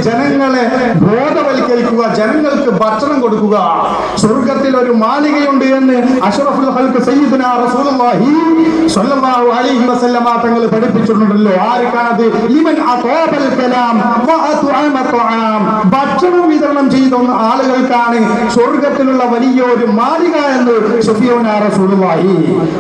ജനങ്ങളെ ബോധവൽക്കരിക്കുക, ജനങ്ങൾക്ക് ഭക്ഷണം കൊടുക്കുക. സ്വർഗത്തിൽ ഒരു മാളികയുണ്ട് എന്ന് അഷ്റഫുൽ ഖൽഖ് സയ്യിദുനാ റസൂലുള്ളാഹി സ്വല്ലല്ലാഹു അലൈഹി വസല്ലമ തങ്ങൾ പഠിപ്പിച്ചിട്ടുണ്ടല്ലോ. ആർക്കാണത്? ലിമൻ അതാബൽ കലാം വഅതുഅമ തുആം. ഭക്ഷണം വിതരണം ചെയ്ത ആളുകൾക്കാണ് സ്വർഗത്തിലുള്ള വലിയൊരു മാളിക എന്ന് സുഫിയാന റസൂലുള്ളാഹി.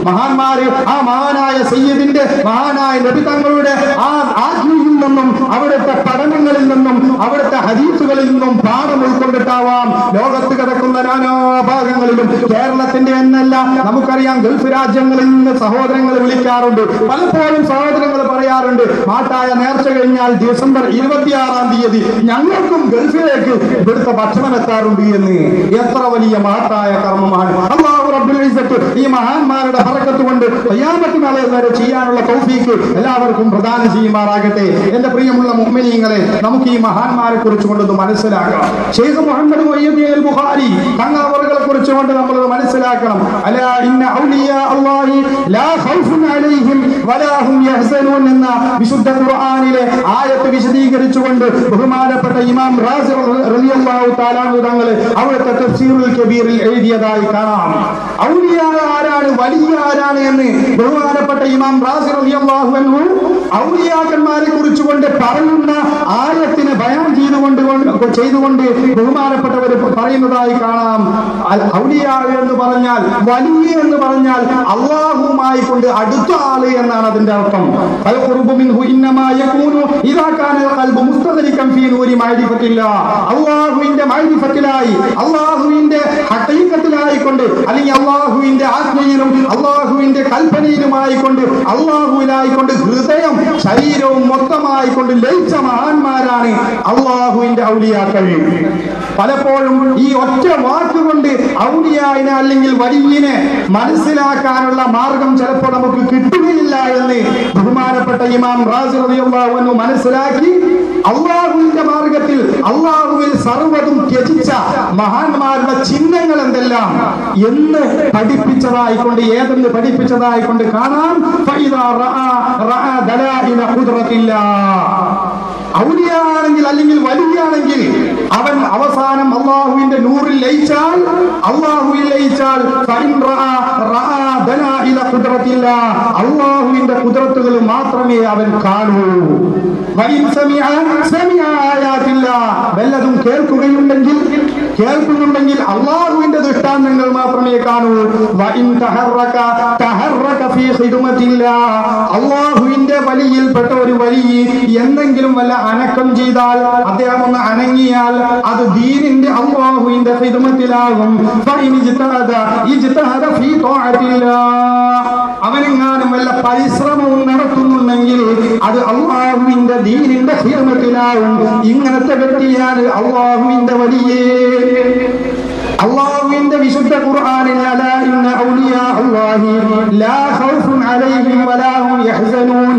മഹാന്മാര് ആ മഹാനായ സയ്യിദിന്റെ മഹാനായ നബി തങ്ങളുടെ ആ ആജ്ഞയിൽ നിന്നും അവിടുത്തെ പഠനങ്ങളിൽ നിന്നും അവിടുത്തെ ഹദീസുകളിൽ നിന്നും പാഠം ഉൾക്കൊണ്ടിട്ടാവാം ലോകത്ത് കിടക്കുന്ന നാനാഭാഗങ്ങളിലും. കേരളത്തിന്റെ എന്നല്ല, നമുക്കറിയാം ഗൾഫ് രാജ്യങ്ങളിൽ നിന്ന് സഹോദരങ്ങൾ വിളിക്കാറുണ്ട്. പലപ്പോഴും സഹോദരങ്ങൾ പറയാറുണ്ട്, മാട്ടായ നേർച്ച കഴിഞ്ഞാൽ ഡിസംബർ 26-ാം തീയതി ഞങ്ങൾക്കും ഗൾഫിലേക്ക് ഇവിടുത്തെ ഭക്ഷണം എത്താറുണ്ട് എന്ന്. എത്ര വലിയ മഹത്തായ കർമ്മമാണ്. അല്ലാഹു റബ്ബുൽ ഇസ്സത്ത് ഈ മഹാന്മാരുടെ ബറക്കത്ത് കൊണ്ട് ഖിയാമത്ത് നാൾ വരെ ചെയ്യാനുള്ള തൗഫീഖ് എല്ലാവർക്കും പ്രദാനം ചെയ്യുമാറാകട്ടെ. എന്റെ പ്രിയമുള്ള മുഅ്മിനീങ്ങളെ, നമുക്ക് ഈ മഹാന്മാരെ കുറിച്ച് കൊണ്ട് മനസ്സിലാക്കണം. ശൈഖ് മുഹമ്മദ് മുഹയ്യിദ്ദീൻ അൽ ബുഖാരി തങ്ങളെ കുറിച്ച് കൊണ്ട് നമ്മൾ മനസ്സിലാക്കണം. അലാ ഇന്ന ഔലിയാ അല്ലാഹി ലാ ഖൗഫുൻ അലൈഹിം വലാ ഹും യഹ്സനൂൻ എന്ന വിശുദ്ധ ഖുർആനിലെ ആയത്ത് വിശദീകരിച്ചുകൊണ്ട് ബഹുമാനപ്പെട്ട ഇമാം റാസി റളിയല്ലാഹു തആല തങ്ങൾ അവിടുത്തെ തഫ്സീറുൽ കബീറിൽ എഴുതിയതായി കാണാം. ഔലിയാ ആരാണ്, വലിയ ആരാണ് എന്ന് ബഹുമാനപ്പെട്ട ഇമാം റാസി റളിയല്ലാഹു അൻഹു ഔലിയാക്കന്മാരെ കുറിച്ച് കൊണ്ട് പറയുന്ന ആയത്തിനെ ബയാൻ ചെയ്തുകൊണ്ട് ബഹുമാനപ്പെട്ടവർ പറയുന്നതായി കാണാം. ഔലിയാ എന്ന് പറഞ്ഞാൽ, വലിയ എന്ന് പറഞ്ഞാൽ അല്ലാഹുവുമായി കൊണ്ട് അടുത്ത ആള് എന്നാണ് അതിന്റെ അർത്ഥം. അല്ലാഹുവിന്റെ മഅരിഫത്തിലായി, അല്ലാഹുവിന്റെ ഹഖീഖത്തിലായിക്കൊണ്ട്, അല്ലെങ്കിൽ അല്ലാഹുവിന്റെ ആജ്ഞയിലും അല്ലാഹുവിന്റെ കൽപ്പനയിലുമായിക്കൊണ്ട് അല്ലാഹുവിലായിക്കൊണ്ട് ഹൃദയം ശരീരവും മൊത്തമായിക്കൊണ്ട് ലയിച്ച മഹാന്മാരാണ് അല്ലാഹുവിന്റെ ഔലിയാക്കൾ. പലപ്പോഴും ഈ ഒറ്റ വാക്കുകൊണ്ട് ഔലിയായിനെ അല്ലെങ്കിൽ വലിയനെ മനസ്സിലാക്കാനുള്ള മാർഗം ചിലപ്പോൾ നമുക്ക് കിട്ടുകയില്ല എന്ന് ബഹുമാനപ്പെട്ട ഇമാം റാസി റളിയല്ലാഹു അൻഹു മനസ്സിലാക്കി അല്ലാഹുവിന്റെ മാർഗത്തിൽ അല്ലാഹുവിൽ സർവ്വതും ത്യജിച്ച മഹാന്മാരുടെ ചിഹ്നങ്ങൾ എന്തെല്ലാം എന്ന് പഠിപ്പിച്ചതായിക്കൊണ്ട്, ഏതെന്ന് പഠിപ്പിച്ചതായിക്കൊണ്ട് കാണാം. ഫഇദാ റഅ ദലാഇല ഖുദ്റത്തില്ലാഹ്. ഔലിയാണെങ്കിൽ അല്ലെങ്കിൽ വലിയാണെങ്കിൽ അവൻ അവസാനം അല്ലാഹുവിന്റെ നൂറിൽ ലയിച്ചാൽ, അല്ലാഹുവിൽ ലയിച്ചാൽ അല്ലാഹുവിന്റെ ഖുദ്റത്തുകൾ മാത്രമേ അവൻ കാണൂ. വല്ലതും കേൾക്കുന്നുണ്ടെങ്കിൽ അല്ലാഹുവിന്റെ ദൃഷ്ടാന്തങ്ങൾ മാത്രമേ കാണൂ. അല്ലാഹുവിന്റെ വലിയിൽപ്പെട്ട ഒരു വലിയ എന്തെങ്കിലും വല്ല അനക്കം ചെയ്താൽ, അദ്ദേഹം ഒന്ന് അനങ്ങിയാൽ അത് ദീനിന്റെ അല്ലാഹുവിന്റെ ഖിദ്മത്തിലാകും. അവനെങ്ങാനും വല്ല പരിശ്രമവും നടത്തുന്നുണ്ടെങ്കിൽ അത് അല്ലാഹുവിന്റെ ദീനിന്റെ ഖിദ്മത്തിലാകും. ഇങ്ങനത്തെ വ്യക്തിയാണ് അല്ലാഹുവിന്റെ വലിയേ. അല്ലാഹുവിന്റെ വിശുദ്ധ ഖുർആനിൽ അലാ ഇന്ന ഔലിയാ അല്ലാഹി ലാ ഖൗഫുൻ അലൈഹിം വലാ ഹും യഹ്സനൂൻ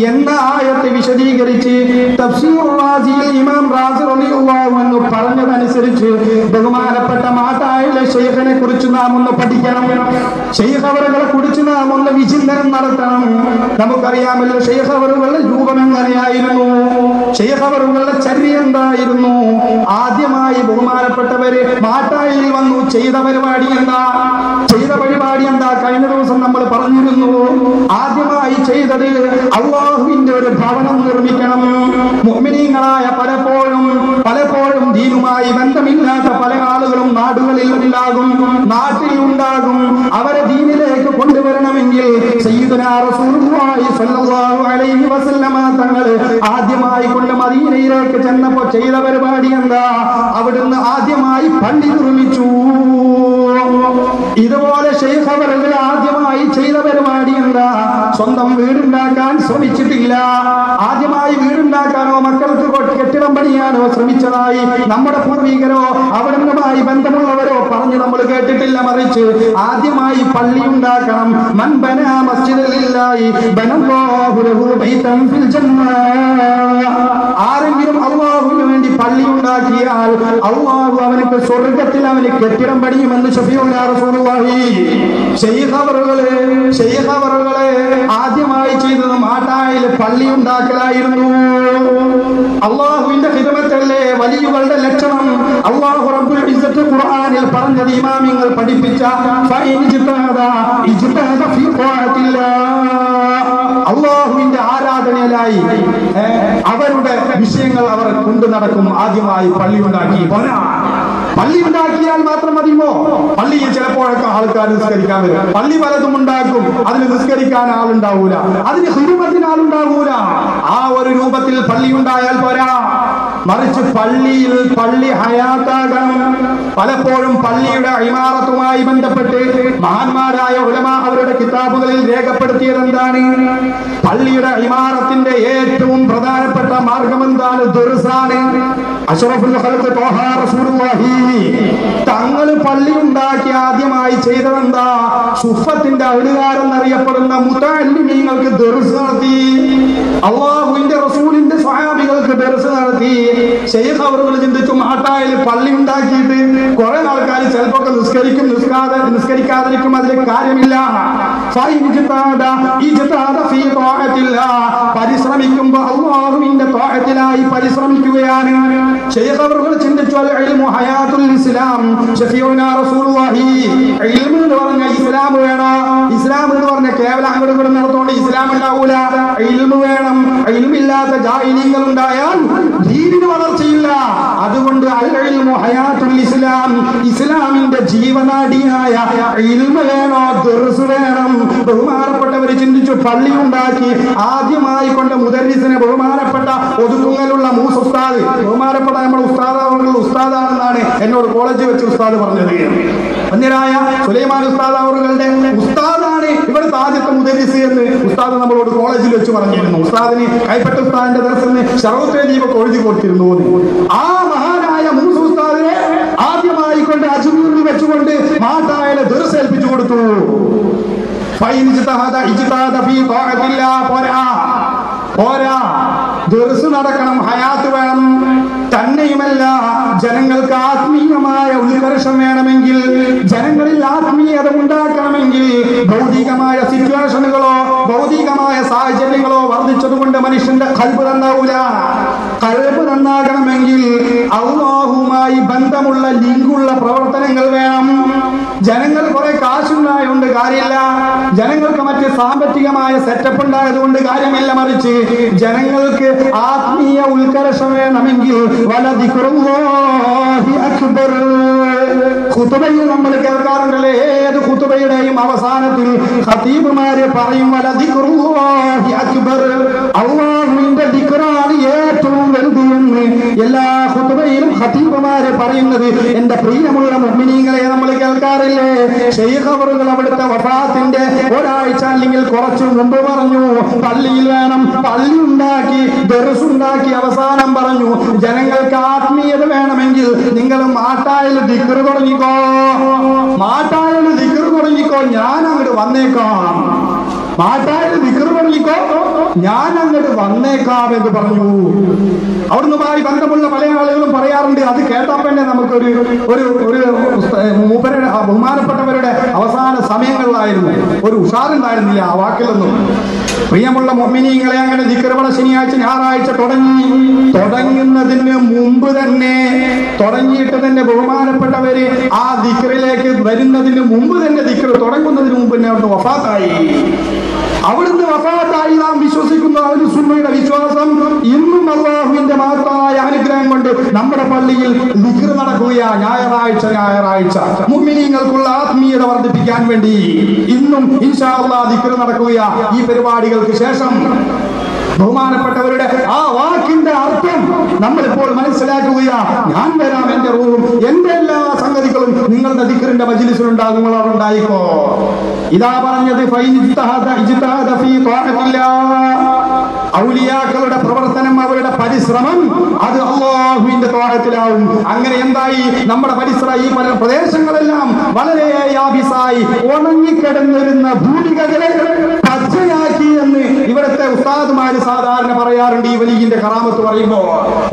എന്ന ആയത്ത് വിശദീകരിച്ച് തഫ്സീറുൽ റാസിയിൽ ഇമാം റാസി റളിയല്ലാഹു അൻഹു പറഞ്ഞതനുസരിച്ച് ബഹുമാനപ്പെട്ട മാതായിലെ ശൈഖിനെ കുറിച്ച് നാം ഒന്ന് പഠിക്കണം. ശൈഖ് അവറുകളെ കുറിച്ച് നാം ഒന്ന് വിചിന്തനം നടത്തണം. നമുക്കറിയാമല്ലോ ശൈഖ് അവറുകളുടെ രൂപം എങ്ങനെയായിരുന്നു, ശൈഖ് അവറുകളുടെ ചര്യ എന്തായിരുന്നു. ആദ്യമായി ബഹുമാനപ്പെട്ടവര് മാട്ടായി വന്നു ചെയ്ത പരിപാടി എന്താ? കഴിഞ്ഞ ദിവസം നമ്മൾ പറഞ്ഞിരുന്നു. ആദ്യമായി ചെയ്തത് അല്ലാഹുവിന്റെ ഒരു ഭവനം നിർമ്മിക്കണം. മുഅ്മിനീങ്ങളായ പലപ്പോഴും ദീനുമായി ബന്ധമില്ലാത്ത പല ആളുകളും നാടുകളിൽ ഉണ്ടാകും. അവരെ ദീനിലേക്ക് കൊണ്ടുവരണമെങ്കിൽ സയ്യിദുനാ റസൂലുള്ളാഹി സ്വല്ലല്ലാഹു അലൈഹി വസല്ലമ തങ്ങൾ ആദ്യമായി കൊണ്ട് മദീനയിലേക്ക് ചെന്നപ്പോൾ ചെയ്ത പരിപാടി എന്താ? അവിടുന്ന് ആദ്യമായി പള്ളി നിർമ്മിച്ചു. ഇതുപോലെ ശൈഖ് അവറുകൾ ആദ്യമായി ചെയ്ത പരിപാടി എന്താ? സ്വന്തം വീടുണ്ടാക്കാൻ ശ്രമിച്ചിട്ടില്ല. ആദ്യമായി വീടുണ്ടാക്കാനോ മക്കൾക്ക് കെട്ടിടം പണിയാനോ ശ്രമിച്ചതായി നമ്മുടെ പൂർവികരോ അവിടുന്നുമായി ബന്ധമുള്ളവരോ പറഞ്ഞ് നമ്മൾ കേട്ടിട്ടില്ല. മറിച്ച് ആദ്യമായി പള്ളി ഉണ്ടാക്കണം. മൻ ബനാ മസ്ജിദൻ ലില്ലാഹി ബനല്ലാഹു ലഹു ബൈതൻ ഫിൽ ജന്ന. ആരെങ്കിലും അല്ലാഹുവിന് വേണ്ടി പള്ളി ഉണ്ടാക്കി ഉണ്ടാക്കിയാൽ അല്ലാഹു അവനക്ക് സ്വർഗ്ഗത്തിൽ അവന് കെട്ടിടം പണിയുമെന്ന് ശഫീഉനാ റസൂലുള്ളാഹി. ശൈഖ് അവറുകളെ ആദ്യമായി ചെയ്തത് മാട്ടായിൽ പള്ളി ഉണ്ടാക്കലായിരുന്നു. അള്ളാഹുവിന്റെ ഖിദ്മത്തല്ലേ വലിയവരുടെ ലക്ഷണം. അല്ലാഹു റബ്ബുൽ ഇസ്സത്ത് ഖുർആനിൽ പറഞ്ഞത് ഇമാമിങ്ങൾ പഠിപ്പിച്ച അള്ളാഹുവിന്റെ ആരാധനയിലായി അവരുടെ വിഷയങ്ങൾ അവർ കൊണ്ടു നടക്കും. ആദ്യമായി പള്ളി ഉണ്ടാക്കി. പള്ളി ഉണ്ടാക്കിയാൽ മാത്രം മതിയോ? പള്ളിയിൽ ചിലപ്പോഴൊക്കെ ആൾക്കാർ നിസ്കരിക്കാൻ വരും. പള്ളി പലതും ഉണ്ടാക്കും, അതിന് നിസ്കരിക്കാൻ ആളുണ്ടാവൂല, അതിന് ഖിദ്മത്തിന് ആളുണ്ടാവൂല. ആ ഒരു രൂപത്തിൽ പള്ളി ഉണ്ടായാൽ പോരാ, മറിച്ച് പള്ളി ഹയാത്താകണം. പലപ്പോഴും പള്ളിയുടെ ഇമാറത്തുമായി ബന്ധപ്പെട്ട് മഹാന്മാരായ ഉലമാ അവരുടെ കിതാബുകളിൽ രേഖപ്പെടുത്തിയത് എന്താണ്? പള്ളിയുടെ ഇമാറത്തിന്റെ ഏറ്റവും പ്രധാനപ്പെട്ട മാർഗം എന്താണ്? ദുർസാണ്. അഷ്റഫുൽ ഖൽഖ് ത്വാഹ റസൂലുള്ളാഹി തങ്ങൾ പള്ളി ഉണ്ടാക്കി ആദ്യമായി ചെയ്തതെന്താ? സുഫത്തിന്റെ അഹ്ലുകാരെന്നറിയപ്പെടുന്ന മുതഅല്ലിമീങ്ങൾക്ക് ദർസ് നടത്തി. അല്ലാഹുവിന്റെ റസൂലിന്റെ സ്വഹാബികൾക്ക് ദർസ് നടത്തി. ശൈഖ് അവറുകൾ ചിന്തിച്ചു, മാട്ടായിൽ പള്ളി ഉണ്ടാക്കിയിട്ട് കുറെ ആൾക്കാർ ചിലപ്പോ നിസ്കരിക്കാതിരിക്കും, അതിൽ കാര്യമില്ല. പരിശ്രമിക്കുമ്പോ അല്ലാഹുവിന്റെ ത്വാഅത്തിലായി പരിശ്രമിക്കുകയാണ്. ശൈഖ് അവറുകൾ ചിന്തിച്ചു, ഇൽമു ഹയാത്തുൽ ഇസ്ലാം ശഫീഉനാ റസൂലുള്ളാഹി. ഇൽമു എന്ന് പറഞ്ഞാൽ ഇസ്ലാം വേണോ? ഇസ്ലാം എന്ന് പറഞ്ഞാൽ കേവലം അങ്ങോട്ട് ഇവിടെ നടത്തുകൊണ്ട് ഇസ്ലാം ഉണ്ടാവൂല. ഇൽമു വേണം. ഇൽമില്ലാത്ത ജാഹിലീങ്ങൾ ഉണ്ടായാൽ ദീനിന് വളർച്ചയില്ല. അതുകൊണ്ട് അൽ ഇൽമു ഹയാത്തുൽ ഇസ്ലാം, ഇസ്ലാമിന്റെ ജീവനാഡിയായ ഇൽമു വേണോ? ദർസ് വേണം. ബഹുമാനപ്പെട്ടവർ ചിന്തിച്ചു, പള്ളി ഉണ്ടാക്കി ആദ്യമായി കൊണ്ട് മുദർരിസിനെ ബഹുമാനപ്പെട്ട ഒതുക്കുങ്ങലുള്ള മൂസ് ഉസ്താദ്, ബഹുമാനപ്പെട്ട നമ്മുടെ ഉസ്താദാണെന്നാണ് എന്നോട് കോളേജിൽ വെച്ച് ഉസ്താദ് പറഞ്ഞത്. അന്യരായ സുലൈമാൻ ഉസ്താദ് അവരുടെ ഉസ്താദാണ് ഇവിടുത്തെ ആദ്യത്തെ മുദരിസ് എന്ന് ഉസ്താദ് നമ്മളോട് കോളേജിൽ വെച്ച് പറഞ്ഞിരുന്നു. ഉസ്താദിന് കൈപ്പറ്റ ഉസ്താദിന്റെ ദർസിന് ശറവത്തെ ദീപൊക്കെ എഴുതി കൊടുത്തിരുന്നു. ആ മഹാനായ മൂസ് ഉസ്താദിനെ ആദ്യമായി കൊണ്ട് അജ്മീറിൽ വെച്ചുകൊണ്ട് മാട്ടായ ദർസ് ഏൽപ്പിച്ചു കൊടുത്തു. പോരാ, ദർസ് നടക്കണം, ഹയാത്ത് വേണം. തന്നെയുമല്ല, ജനങ്ങൾക്ക് ആത്മീയമായ ഉത്കർഷം വേണമെങ്കിൽ, ജനങ്ങളിൽ ആത്മീയത ഉണ്ടാക്കണമെങ്കിൽ ഭൗതികമായ സിറ്റുവേഷനുകളോ ഭൗതികമായ സാഹചര്യങ്ങളോ വർദ്ധിച്ചതുകൊണ്ട് മനുഷ്യന്റെ ഖൽബ് നന്നാവൂല. ഖൽബ് നന്നാകണമെങ്കിൽ അല്ലാഹുവുമായി ബന്ധമുള്ള ലിങ്കുള്ള പ്രവർത്തനങ്ങൾ വേണം. ജനങ്ങൾ കുറെ കാശുണ്ടായതുകൊണ്ട് കാര്യമില്ല, ജനങ്ങൾക്ക് മറ്റ് സാമ്പത്തികമായ സെറ്റപ്പ് ഉണ്ടായതുകൊണ്ട് കാര്യമില്ല. മറിച്ച് ജനങ്ങൾക്ക് ആത്മീയ ഉത്കർഷം വേണമെങ്കിൽ വലദിക്റുല്ലാഹി അക്ബർ. ഖുതുബയിൽ നമ്മൾ കേൾക്കാറുണ്ടല്ലേ, ഏത് ഖുതുബയുടെയും അവസാനത്തിൽ ഖതീബുമാര് പറയും വലദിക്റുല്ലാഹി അക്ബർ, അല്ലാഹുവിന്റെ ദിക്റാണ് ഏറ്റവും വലുത് എന്ന് എല്ലാ ഖുതുബയിലും ഖതീബുമാര് പറയുന്നത്. എന്റെ പ്രിയമുള്ള മുഅ്മിനീങ്ങളെ, നമ്മൾ കേൾക്കാറില്ലേ, ശൈഖ് അവറുകൾ അവിടുത്തെ വഫാത്തിന്റെ ഒരാഴ്ച അല്ലെങ്കിൽ കുറച്ചു മുമ്പ് പറഞ്ഞു, പള്ളിയിൽ വേണം, പള്ളി ഉണ്ടാക്കി, ദർസ് ഉണ്ടാക്കി, അവസാനം പറഞ്ഞു, ജനങ്ങൾക്ക് ആത്മീയത വേണമെങ്കിൽ നിങ്ങൾ മാട്ടായിൽ ദിക്ർ തുടങ്ങിക്കോ, മാട്ടായിൽ ദിക്ർ തുടങ്ങിക്കോ, ഞാൻ അങ്ങോട്ട് വന്നേക്കാം. മാട്ടായിൽ ദിക്ർ തുടങ്ങിക്കോ, ഞാൻ അങ്ങോട്ട് വന്നേക്കാം എന്ന് പറഞ്ഞു. അവിടുന്നുമായി ബന്ധമുള്ള പല ആളുകളും പറയാറുണ്ട്, അത് കേട്ടപ്പോൾ തന്നെ നമുക്കൊരു മൂപ്പരുടെ ബഹുമാനപ്പെട്ടവരുടെ അവസാന സമയങ്ങളിലായിരുന്നു ഒരു ഉഷാറുണ്ടായിരുന്നില്ല ആ വാക്കിലൊന്നും. പ്രിയമുള്ള മുഅ്മിനീങ്ങളെ, അങ്ങനെ ദിക്ർ ശനിയാഴ്ച ഞായറാഴ്ച തുടങ്ങുന്നതിന് മുമ്പ് തന്നെ, തുടങ്ങിയിട്ട് തന്നെ ബഹുമാനപ്പെട്ടവര് ആ ദിക്റിലേക്ക് വരുന്നതിന് മുമ്പ് തന്നെ, ദിക്ർ തുടങ്ങുന്നതിന് മുമ്പ് തന്നെ അവിടുന്ന് വഫാത്തായി. അവിടുന്ന് വഫാത്തായി നാം വിശ്വസിക്കുന്ന അഹ്ലു സുന്നയുടെ വിശ്വാസം ഇന്നും അല്ലാഹുവിന്റെ മഹത്തായ അനുഗ്രഹം കൊണ്ട് നമ്മുടെ പള്ളിയിൽ ദിക്ർ നടക്കുകയാ. ഞായറാഴ്ച മുഅ്മിനീങ്ങൾക്കുള്ള ആത്മീയത വർദ്ധിപ്പിക്കാൻ വേണ്ടി ഇന്നും ഇൻഷാ അല്ലാഹ് ദിക്ർ നടക്കുകയാ. ഈ പരിപാടികൾക്ക് ശേഷം ബഹുമാനപ്പെട്ടവരുടെ ആ വാക്കിന്റെ അർത്ഥം നമ്മളിപ്പോൾ മനസ്സിലാക്കുകയാ. ഞാൻ വരാം, എന്റെ റൂഹും എന്റെ എല്ലാ സംഗതികളും നിങ്ങളുടെ ദിക്റിന്റെ മജ്ലിസിൽ ഉണ്ടായിക്കോ. ഇതാ പറഞ്ഞത്, ഔലിയാക്കളുടെ പ്രവർത്തനം, അവരുടെ പരിശ്രമം അത് അല്ലാഹുവിന്റെ ത്വാഅത്തിലാവും. അങ്ങനെ എന്തായി, നമ്മുടെ ഈ പ്രദേശങ്ങളെല്ലാം വളരെ യാബിസായി ഉണങ്ങിക്കിടന്നിരുന്ന ഭൂമികകളെ പച്ചയാക്കി എന്ന് ഇവിടുത്തെ ഉസ്താദുമാര് സാധാരണ പറയാറുണ്ട് ഈ വലിയന്റെ കറാമത്ത് പറയുമ്പോ,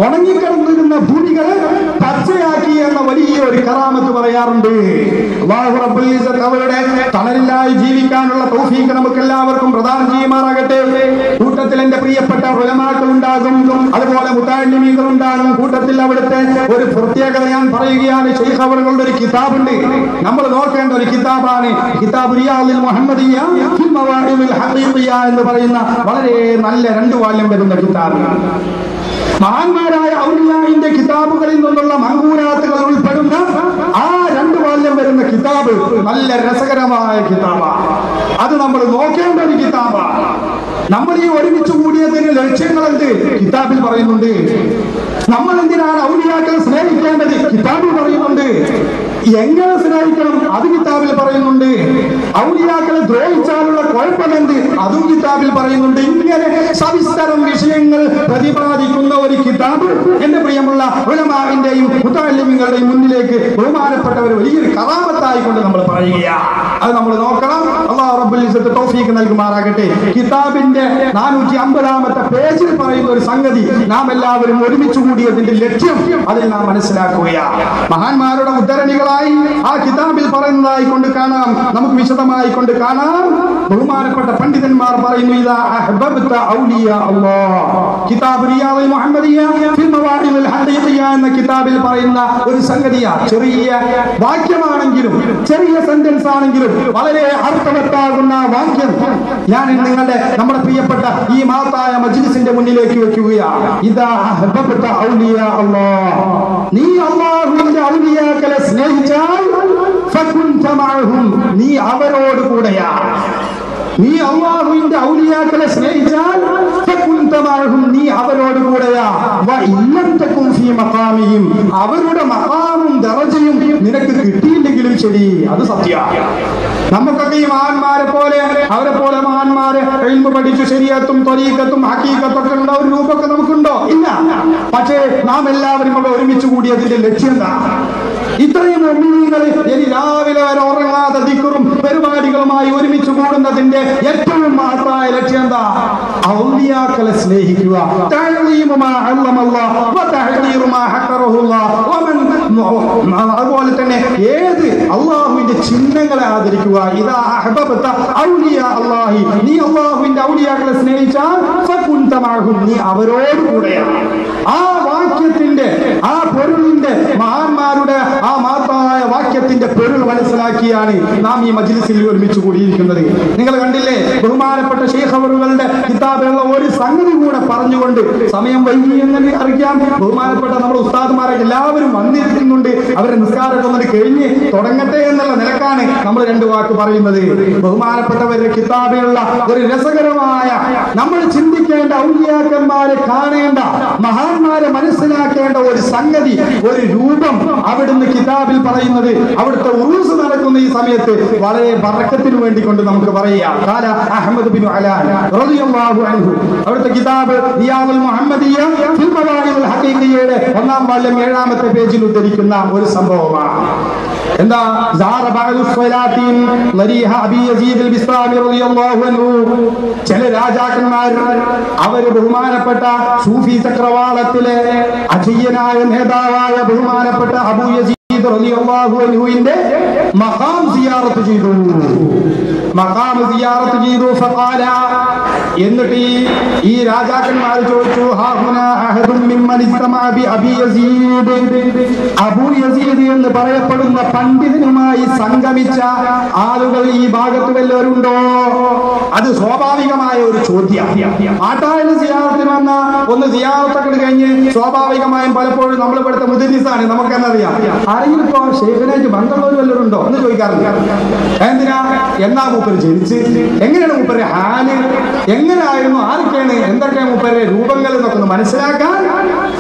ഉണങ്ങിക്കിടന്നിരുന്ന ഭൂമികളെ പച്ചയാക്കി എന്ന വലിയ ഒരു കറാമത്ത് പറയാറുണ്ട്. അല്ലാഹു റബ്ബുൽ ഇസ്സത്ത് അവരുടെ തണലിലായി ജീവിക്കാനുള്ള തൗഫീഖ് നമുക്ക് എല്ലാവർക്കും പ്രദാനം ചെയ്യുമാറാകട്ടെ. കൂട്ടത്തിൽ എന്റെ പ്രിയപ്പെട്ട ഉലമാക്കൾ ഉണ്ടാകും, അതുപോലെ മുതഅല്ലിമീങ്ങൾ ഉണ്ടാകും. കൂട്ടത്തിൽ അവിടുത്തെ ഒരു പ്രത്യേകത ഞാൻ പറയുകയാണ്. ശൈഖ് അവറുകളുടെ ഒരു കിതാബുണ്ട്, നമ്മൾ നോക്കേണ്ട ഒരു കിതാബാണ് കിതാബ് റിയാദുൽ മുഹമ്മദിയ്യ ഫിൽ മവാഇദിൽ ഹഖീഖിയ്യ എന്ന് പറയുന്ന വളരെ നല്ല 2 വാല്യം വരുന്ന കിതാബ്. മഹാന്മാരായ ഔലിയാഇന്റെ കിതാബുകളിൽ നിന്നുള്ള മങ്കൂനാത്തുകൾ ഉൾപ്പെടുന്ന ആ 2 വാല്യം വരുന്ന കിതാബ് നല്ല രസകരമായ കിതാബാണ്. അത് നമ്മൾ നോക്കേണ്ട ഒരു കിതാബാണ്. നമ്മൾ ഈ ഒരുമിച്ച് കൂടിയതിന് ലക്ഷ്യങ്ങൾ എന്ത് കിതാബിൽ പറയുന്നുണ്ട്. നമ്മൾ എന്തിനാണ് ഔലിയാക്കളെ സ്നേഹിക്കേണ്ടത് കിതാബിൽ പറയുന്നുണ്ട്. എങ്ങനെ സ്നേഹിക്കണം അത് കിതാബിൽ പറയുന്നുണ്ട്. ഔലിയാക്കളെ ദ്രോഹിച്ചാലുള്ള കുഴപ്പമെന്ത് അതും കിതാബിൽ പറയുന്നുണ്ട്. ഇങ്ങനെ സവിസ്തരം വിഷയങ്ങൾ പ്രതിപാദിക്കുന്ന ഒരു കിതാബ് എന്റെ പ്രിയമുള്ള ഉലമാഇന്റെയും മുതഅല്ലിമീങ്ങളുടെയും മുന്നിലേക്ക് ബഹുമാനപ്പെട്ടവർ വലിയൊരു കറാമത്തായിക്കൊണ്ട് നമ്മൾ പറയുകയാണ്. അത് നമ്മൾ നോക്കണം. അല്ലാഹു റബ്ബുൽ ഇസ്സത്ത് തൗഫീഖ് നൽകുമാറാകട്ടെ. കിതാബിന്റെ 450-ാമത്തെ പേജിൽ പറയുന്ന ഒരു സംഗതി നാം എല്ലാവരും ഒരുമിച്ച് കൂടിയതിന്റെ ലക്ഷ്യം അതിൽ നാം മനസ്സിലാക്കുകയാണ്. മഹാന്മാരുടെ ഉദ്ധരണികളായി ആ കിതാബിൽ പറയുന്നതായി കൊണ്ട് കാണാം, നമുക്ക് വിശദമായി കൊണ്ട് കാണാം. ബഹുമാനപ്പെട്ട പണ്ഡിതന്മാർ പറയുന്നു, ഇദാ അഹ്ബബ്ത ഔലിയാ അല്ലാഹ്, കിതാബ് റിയാദുൽ മുഹമ്മദിയ്യ ഫിൽ മവാഇദിൽ ഹഖീഖിയ്യ എന്ന കിതാബിൽ പറയുന്ന ഒരു സംഗതിയാണ്. ചെറിയ വാക്യമാണെങ്കിലും ചെറിയ സെന്റൻസ് ആണെങ്കിലും വളരെ അർത്ഥവത്താകുന്ന വാക്യം ഞാൻ നമ്മുടെ പ്രിയപ്പെട്ട ഈ മഹത്തായ മജ്ലിസിന്റെ മുന്നിലേക്ക് വെക്കുകയാണ്. ഇദാ അഹ്ബബ്ത ഔലിയാ അല്ലാഹ്, നീ അല്ലാഹുവിന്റെ ഔലിയാക്കളെ സ്നേഹിച്ചാൽ ഫകുൻത മഅഹും, നീ അവരോട് കൂടെയാണ്. നീ അല്ലാഹുവിന്റെ ഔലിയാക്കളെ സ്നേഹിച്ചാൽ ഫകുൻത മഅഹും, നീ അവരോട് കൂടെയാ. വഇല്ലം തകുൻ ഫീ മഖാമിഹിം, അവരുടെ മഖാമും ദറജയും നിനക്ക് കിട്ടിയില്ലെങ്കിലും ശരി, അത് സത്യമാണ്. നമുക്കൊക്കെ ഈ മഹാന്മാരെ പോലെ അവരെ പോലെ മഹാന്മാരെ ഇൽമു പഠിച്ചു ശരീഅത്തും ത്വരീഖത്തും ഹഖീഖത്തും ഒക്കെ ഉള്ള ഒരു രൂപമൊക്കെ നമുക്കുണ്ടോ? ഇല്ല. പക്ഷേ നാം എല്ലാവരും ഇവിടെ ഒരുമിച്ച് കൂടിയതിന്റെ ലക്ഷ്യം എന്താ? ഇത്രയും മുഅ്മിനീങ്ങൾ ഇനി രാവിലെ വരെ ഉറങ്ങാതെ ദിക്റും പരിപാടികളുമായി ഒരുമിച്ച് കൂടുന്നതിന്റെ ഏറ്റവും മഹത്തായ ലക്ഷ്യം എന്താ? ഔലിയാക്കളെ സ്നേഹിക്കുക. തഅലീമു മാ അല്ലമല്ലാഹ് വ തഹ്ദീറു മാ ഹഖറഹുല്ലാഹ്. അതുപോലെ തന്നെ ഏത് അല്ലാഹുവിന്റെ ചിഹ്നങ്ങളെ ആദരിക്കുക. ഇദാ അഹ്ബബ്ത ഔലിയാ അല്ലാഹി, നീ അല്ലാഹുവിന്റെ ഔലിയാക്കളെ സ്നേഹിച്ചാൽ ഫകുൻത മഅഹും, നീ അവരോട് കൂടെയാണ്. ആ വാക്യത്തിന്റെ ആ പൊരുളിന്റെ മഹാന്മാരുടെ ആ മഹത്തായ വാക്യത്തിന്റെ പൊരുൾ മനസ്സിലാക്കിയാണ് നാം ഈ മജ്ലിസിൽ ഒരുമിച്ച് കൂടിയിരിക്കുന്നത്. നിങ്ങൾ കണ്ടില്ലേ, ബഹുമാനപ്പെട്ട ശൈഖ് അവറുകളുടെ കിതാബിലുള്ള ഒരു സംഗതി കൂടെ പറഞ്ഞുകൊണ്ട് സമയം വൈകി എന്ന് അറിയിക്കാം. ബഹുമാനപ്പെട്ട നമ്മുടെ ഉസ്താദുമാരൊക്കെ എല്ലാവരും വന്നിരിക്കുന്നുണ്ട്. അവരെ നിസ്കാരമൊക്കെ ഒന്ന് കഴിഞ്ഞ് തുടങ്ങട്ടെ എന്നുള്ള നിലക്കാണ് നമ്മൾ 2 വാക്ക് പറയുന്നത്. ബഹുമാനപ്പെട്ടവരുടെ കിതാബിലുള്ള ഒരു രസകരമായ, നമ്മൾ ചിന്തിക്കേണ്ട, ഔലിയാക്കന്മാരെ കാണേണ്ട, മഹാന്മാരെ മനസ്സിലാക്കേണ്ട ഒരു സംഗതി, ഒരു രൂപം അവിടുന്ന് കിതാബിൽ പറയുന്നത് അവിടുത്തെ ഉറൂസ് നടക്കുന്ന ഈ സമയത്ത് വളരെ ബറക്കത്തിന് വേണ്ടി കൊണ്ട് നമുക്ക് പറയാം. ഖാല അഹ്മദ് ബിൻ അലാൻ റളിയല്ലാഹു അൻഹു, അവിടുത്തെ കിതാബ് റിയാദുൽ മുഹമ്മദിയ്യ ഫിൽ മവാഇദിൽ ഹഖീഖിയ്യയുടെ 1-ാം വാല്യം 7-ാമത്തെ പേജിൽ ഉദ്ധരിക്കുന്ന ഒരു സംഭവമാണ്. എന്താ? സാറ ബഅദു സ്വലാത്തിൻ ലരീഹ അബി യസീദ് അൽ ബിസ്താമി റളിയല്ലാഹു അൻഹു, ചില രാജാക്കന്മാർ അവർ ബഹുമാനപ്പെട്ട സൂഫി ചക്രവാളത്തിലെ അജയ്യനായ നേതാവായ ബഹുമാനപ്പെട്ട അബൂ യസീദ് റളിയല്ലാഹു അൻഹുവിന്റെ മഖാം സിയാറത്ത് ചെയ്തു. മഖാം സിയാറത്ത് ചെയ്തു. ഫഖാല, എന്നിട്ട് ഈ രാജാക്കന്മാർ ചോദിച്ചു, ഹാഹുനാ അഹദും മിമ്മൻ ഇസ്തമഅ ബി അബി യസീദ്, അബൂ യസീദ് എന്ന് പറയപ്പെടുന്ന പണ്ഡിതനുമായി സംഗമിച്ച ആളുകൾ ഈ ഭാഗത്ത് വല്ലവരുണ്ടോ? അത് സ്വാഭാവികമായ ഒരു ചോദ്യം. ആട്ടാളിന് സിയാറത്തിന് വന്ന ഒന്ന് സിയാറത്തൊക്കെ കഴിഞ്ഞ് സ്വാഭാവികമായും പലപ്പോഴും നമ്മൾ ഇവിടുത്തെ മുദരിസാണ്, നമുക്കെന്നറിയാം, ആരെങ്കിലും ഇപ്പോ ഷെയ്ഖിനായിട്ട് ബന്ധമുള്ളവർ വല്ലവരുണ്ടോ എന്ന് ചോദിക്കാറില്ല. എന്തിനാ? എന്നാ മൂപ്പര് ജനിച്ച്, എങ്ങനെയാണ് മൂപ്പരുടെ ഹാല്, എങ്ങനെയായിരുന്നു, ആരൊക്കെയാണ്, എന്തൊക്കെയാണ് മൂപ്പരുടെ രൂപങ്ങൾ എന്നൊക്കെ ഒന്ന് മനസ്സിലാക്കാൻ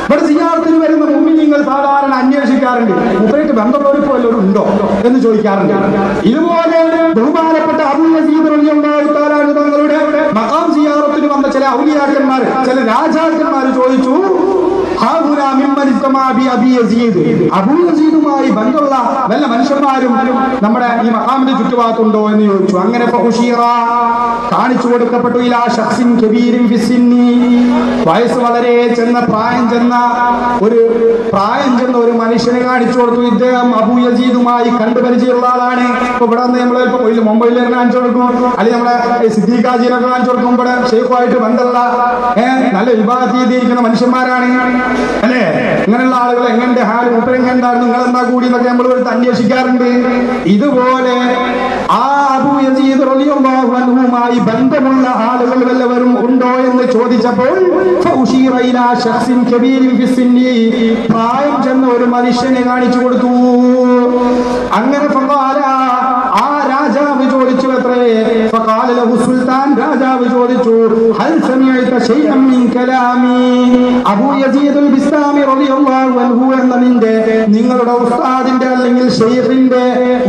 ഇവിടെ സിയാറത്തിന് വരുന്ന മുഅ്മിനീങ്ങൾ സാധാരണ അന്വേഷിക്കാറുണ്ട്. മൂപ്പരായിട്ട് ബന്ധമുള്ളവർ വല്ലവരും ഉണ്ടോ എന്ന് ചോദിക്കാറുണ്ട്. ഇതുപോലെ ബഹുമാനപ്പെട്ട അബൂ യസീദ് റളിയല്ലാഹു തആല അൻഹു തങ്ങളുടെ മഖാം സിയാറത്തിന് വന്ന ചില ഔലിയാക്കന്മാർ, ചില രാജാക്കന്മാർ ചോദിച്ചു, അബൂ യസീദുമായി ബന്ധമുള്ള വല്ല മനുഷ്യന്മാരും നമ്മുടെ ഈ മഖാമിന്റെ ചുറ്റുഭാഗത്തുണ്ടോ എന്ന് ചോദിച്ചു. അങ്ങനെ കാണിച്ചു കൊടുക്കപ്പെട്ടു. ഇലാ ശഖ്സിൻ കബീരിൻ ഫിസ്സിന്നി, വയസ്സ് വളരെ ചെന്ന പ്രായം ചെന്ന ഒരു മനുഷ്യനെ കാണിച്ചു കൊടുത്തു. ഇദ്ദേഹം അബൂ യസീദുമായി കണ്ടുപരിചയമുള്ള ആളാണ്. ഇപ്പൊ ഇവിടെ നമ്മൾ മുംബൈയിൽ കാണിച്ചു കൊടുക്കും, അല്ലെങ്കിൽ നമ്മുടെ സിദ്ദീഖാജിനൊക്കെ കാണിച്ചു കൊടുക്കും. ഇവിടെ ഷെയ്ഖുമായിട്ട് ബന്ധമുള്ള നല്ല വിഭാഗത്തിൽ ചെയ്തിരിക്കുന്ന മനുഷ്യന്മാരാണ് അല്ലേ. ഇങ്ങനെയുള്ള ആളുകൾ എങ്ങനെ ഹാൽ മൂപ്പരെങ്ങനെണ്ടായിരുന്നു, നിങ്ങളെന്താ കൂടി എന്നൊക്കെ നമ്മൾ എടുത്ത് അന്വേഷിക്കാറുണ്ട്. ഇതുപോലെ ആ അബൂ യസീദ് റളിയല്ലാഹു അൻഹുമായി ബന്ധമുള്ള ആളുകൾ വല്ലവരും ഉണ്ടോ എന്ന് ചോദിച്ചപ്പോൾ പ്രായം ചെന്ന ഒരു മനുഷ്യനെ കാണിച്ചു കൊടുത്തു. അങ്ങനെ ആ രാജാവ് ചോദിച്ചു എത്രേ. സുൽത്താൻ രാജാവ് ചോദിച്ചു, ഹൽ സമീഅത ശൈഅൻ മിൻ കലാമി, അബൂ യസീദുൽ ബിസ്താമി റളിയല്ലാഹു അൻഹു എന്ന നിങ്ങളുടെ ഉസ്താദിന്റെ അല്ലെങ്കിൽ ഷെയ്ഖിന്റെ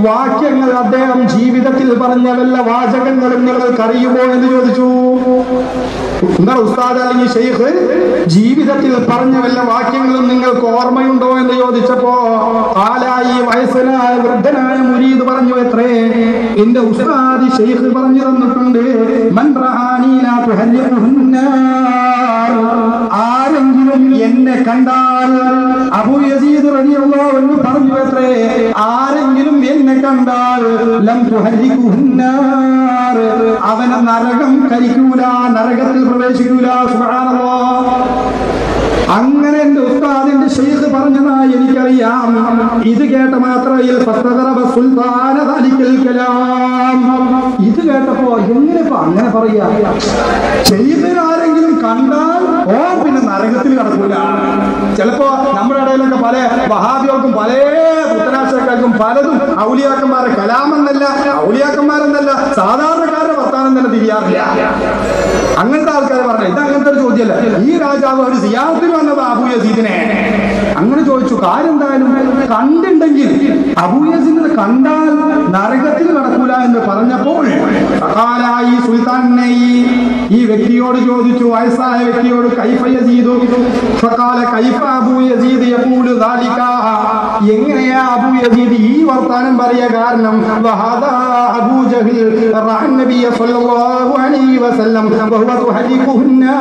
വാക്യങ്ങൾ അദ്ദേഹം ജീവിതത്തിൽ പറഞ്ഞ വല്ല വാചകങ്ങളും നിങ്ങൾക്ക് അറിയുമോ എന്ന് ചോദിച്ചു. നിങ്ങളുടെ ഉസ്താദ് അല്ലെങ്കിൽ ഷെയ്ഖ് ജീവിതത്തിൽ പറഞ്ഞ വല്ല വാക്യങ്ങളും നിങ്ങൾക്ക് ഓർമ്മയുണ്ടോ എന്ന് ചോദിച്ചപ്പോ ആലായി വയസ്സനായ വൃദ്ധനായ മുരീദ് പറഞ്ഞു എത്രേ, എന്റെ ഉസ്താദ് ഷെയ്ഖ് പറഞ്ഞു തന്നിട്ടുണ്ട്, മൻ റആനി ലാ തുഹല്ലിഹുന്ന, ആരെങ്കിലും എന്നെ കണ്ടാൽ, അബൂ യസീദ് റളിയല്ലാഹു അൻഹു പറഞ്ഞു എത്രേ, ആരെങ്കിലും എന്നെ കണ്ടാൽ ലം തുഹല്ലിഹുന്ന, അവനെ നരകം കരിക്കൂല, നരകത്തിൽ പ്രവേശിക്കൂല. സുബ്ഹാനല്ലാഹ്. അങ്ങനെ എന്റെ ഉസ്താദിന്റെ ഷെയ്ഖ് പറഞ്ഞതായി എനിക്കറിയാം. ഇത് കേട്ട മാത്രയിൽ ഇത് കേട്ടപ്പോ എങ്ങനെപ്പോ അങ്ങനെ പറയാ, ഷെയ്ഖിനാരെങ്കിലും കണ്ടാൽ പിന്നെ നരകത്തിൽ കടക്കൂല. ചിലപ്പോ നമ്മുടെ ഇടയിലൊക്കെ പല വഹാബികൾക്കും പല ഉത്തരാശക്കാർക്കും പലതും ഔലിയാക്കന്മാരെ കലാമെന്നല്ല, ഔലിയാക്കന്മാരെന്നല്ല, സാധാരണക്കാരുടെ വർത്താനം തന്നെ തിരിയാറില്ല. അങ്ങനത്തെ ആൾക്കാരെ പറഞ്ഞ ഇത് അങ്ങനത്തെ ഒരു ചോദ്യമല്ല. ഈ രാജാവ് ഒരു സിയാറത്തിന് വന്നത് അബൂ യസീദിനെ അങ്ങനെ ചോദിച്ചു. കാര്യം എന്തായാലും കണ്ടിട്ടുണ്ടെങ്കിൽ അബൂ യസീദിനെ കണ്ടാൽ നരകത്തിൽ കടക്കൂല എന്ന് പറഞ്ഞപ്പോൾ ഈ സുൽത്താനെ ഈ വ്യക്തിയോട് ചോദിച്ചു, വയസ്സായ വ്യക്തിയോട്, കൈഫ യസീദു ഫഖാല കൈഫ അബൂ യസീദ് യഖൂലു ദാലിക, എങ്ങനെയാ അബൂ യസീദ് ഈ വർത്താനം പറയാ? കാരണം വഹദാ അബൂ ജഹൽ റഅൻ നബിയ സ്വല്ലല്ലാഹു അലൈഹി വസല്ലം വഹുവ തുഹരിഖുന്നാ,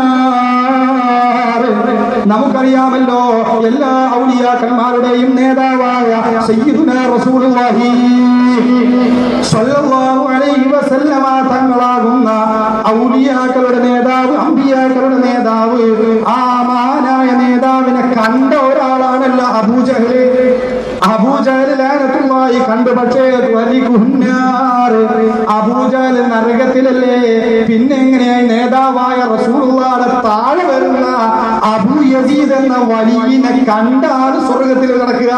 നമുക്കറിയാമല്ലോ എല്ലാ ഔലിയാക്കന്മാരുടെയും നേതാവായ സയ്യിദുനാ റസൂലുള്ളാഹി സ്വല്ലല്ലാഹു അലൈഹി വസല്ലമ തങ്ങളാകുന്ന ഔലിയാക്കളുടെ നേതാവ്, അമ്പിയാക്കളുടെ നേതാവ്, ആ മഹാനായ നേതാവിനെ കണ്ട ഒരാളാണല്ലോ അബൂ ജഹൽ. അബൂ ജഹൽ ലഅനത്തുല്ലാഹി കണ്ടു, പക്ഷേ അബൂ ജഹൽ നരകത്തിലല്ലേ. പിന്നെ എങ്ങനെയായി നേതാവായ റസൂലുള്ളാഹിയുടെ താഴെ വരുന്ന അബൂ യസീദ് എന്ന വലിയനെ കണ്ടാണ് സ്വർഗത്തിൽ കിടക്കുക?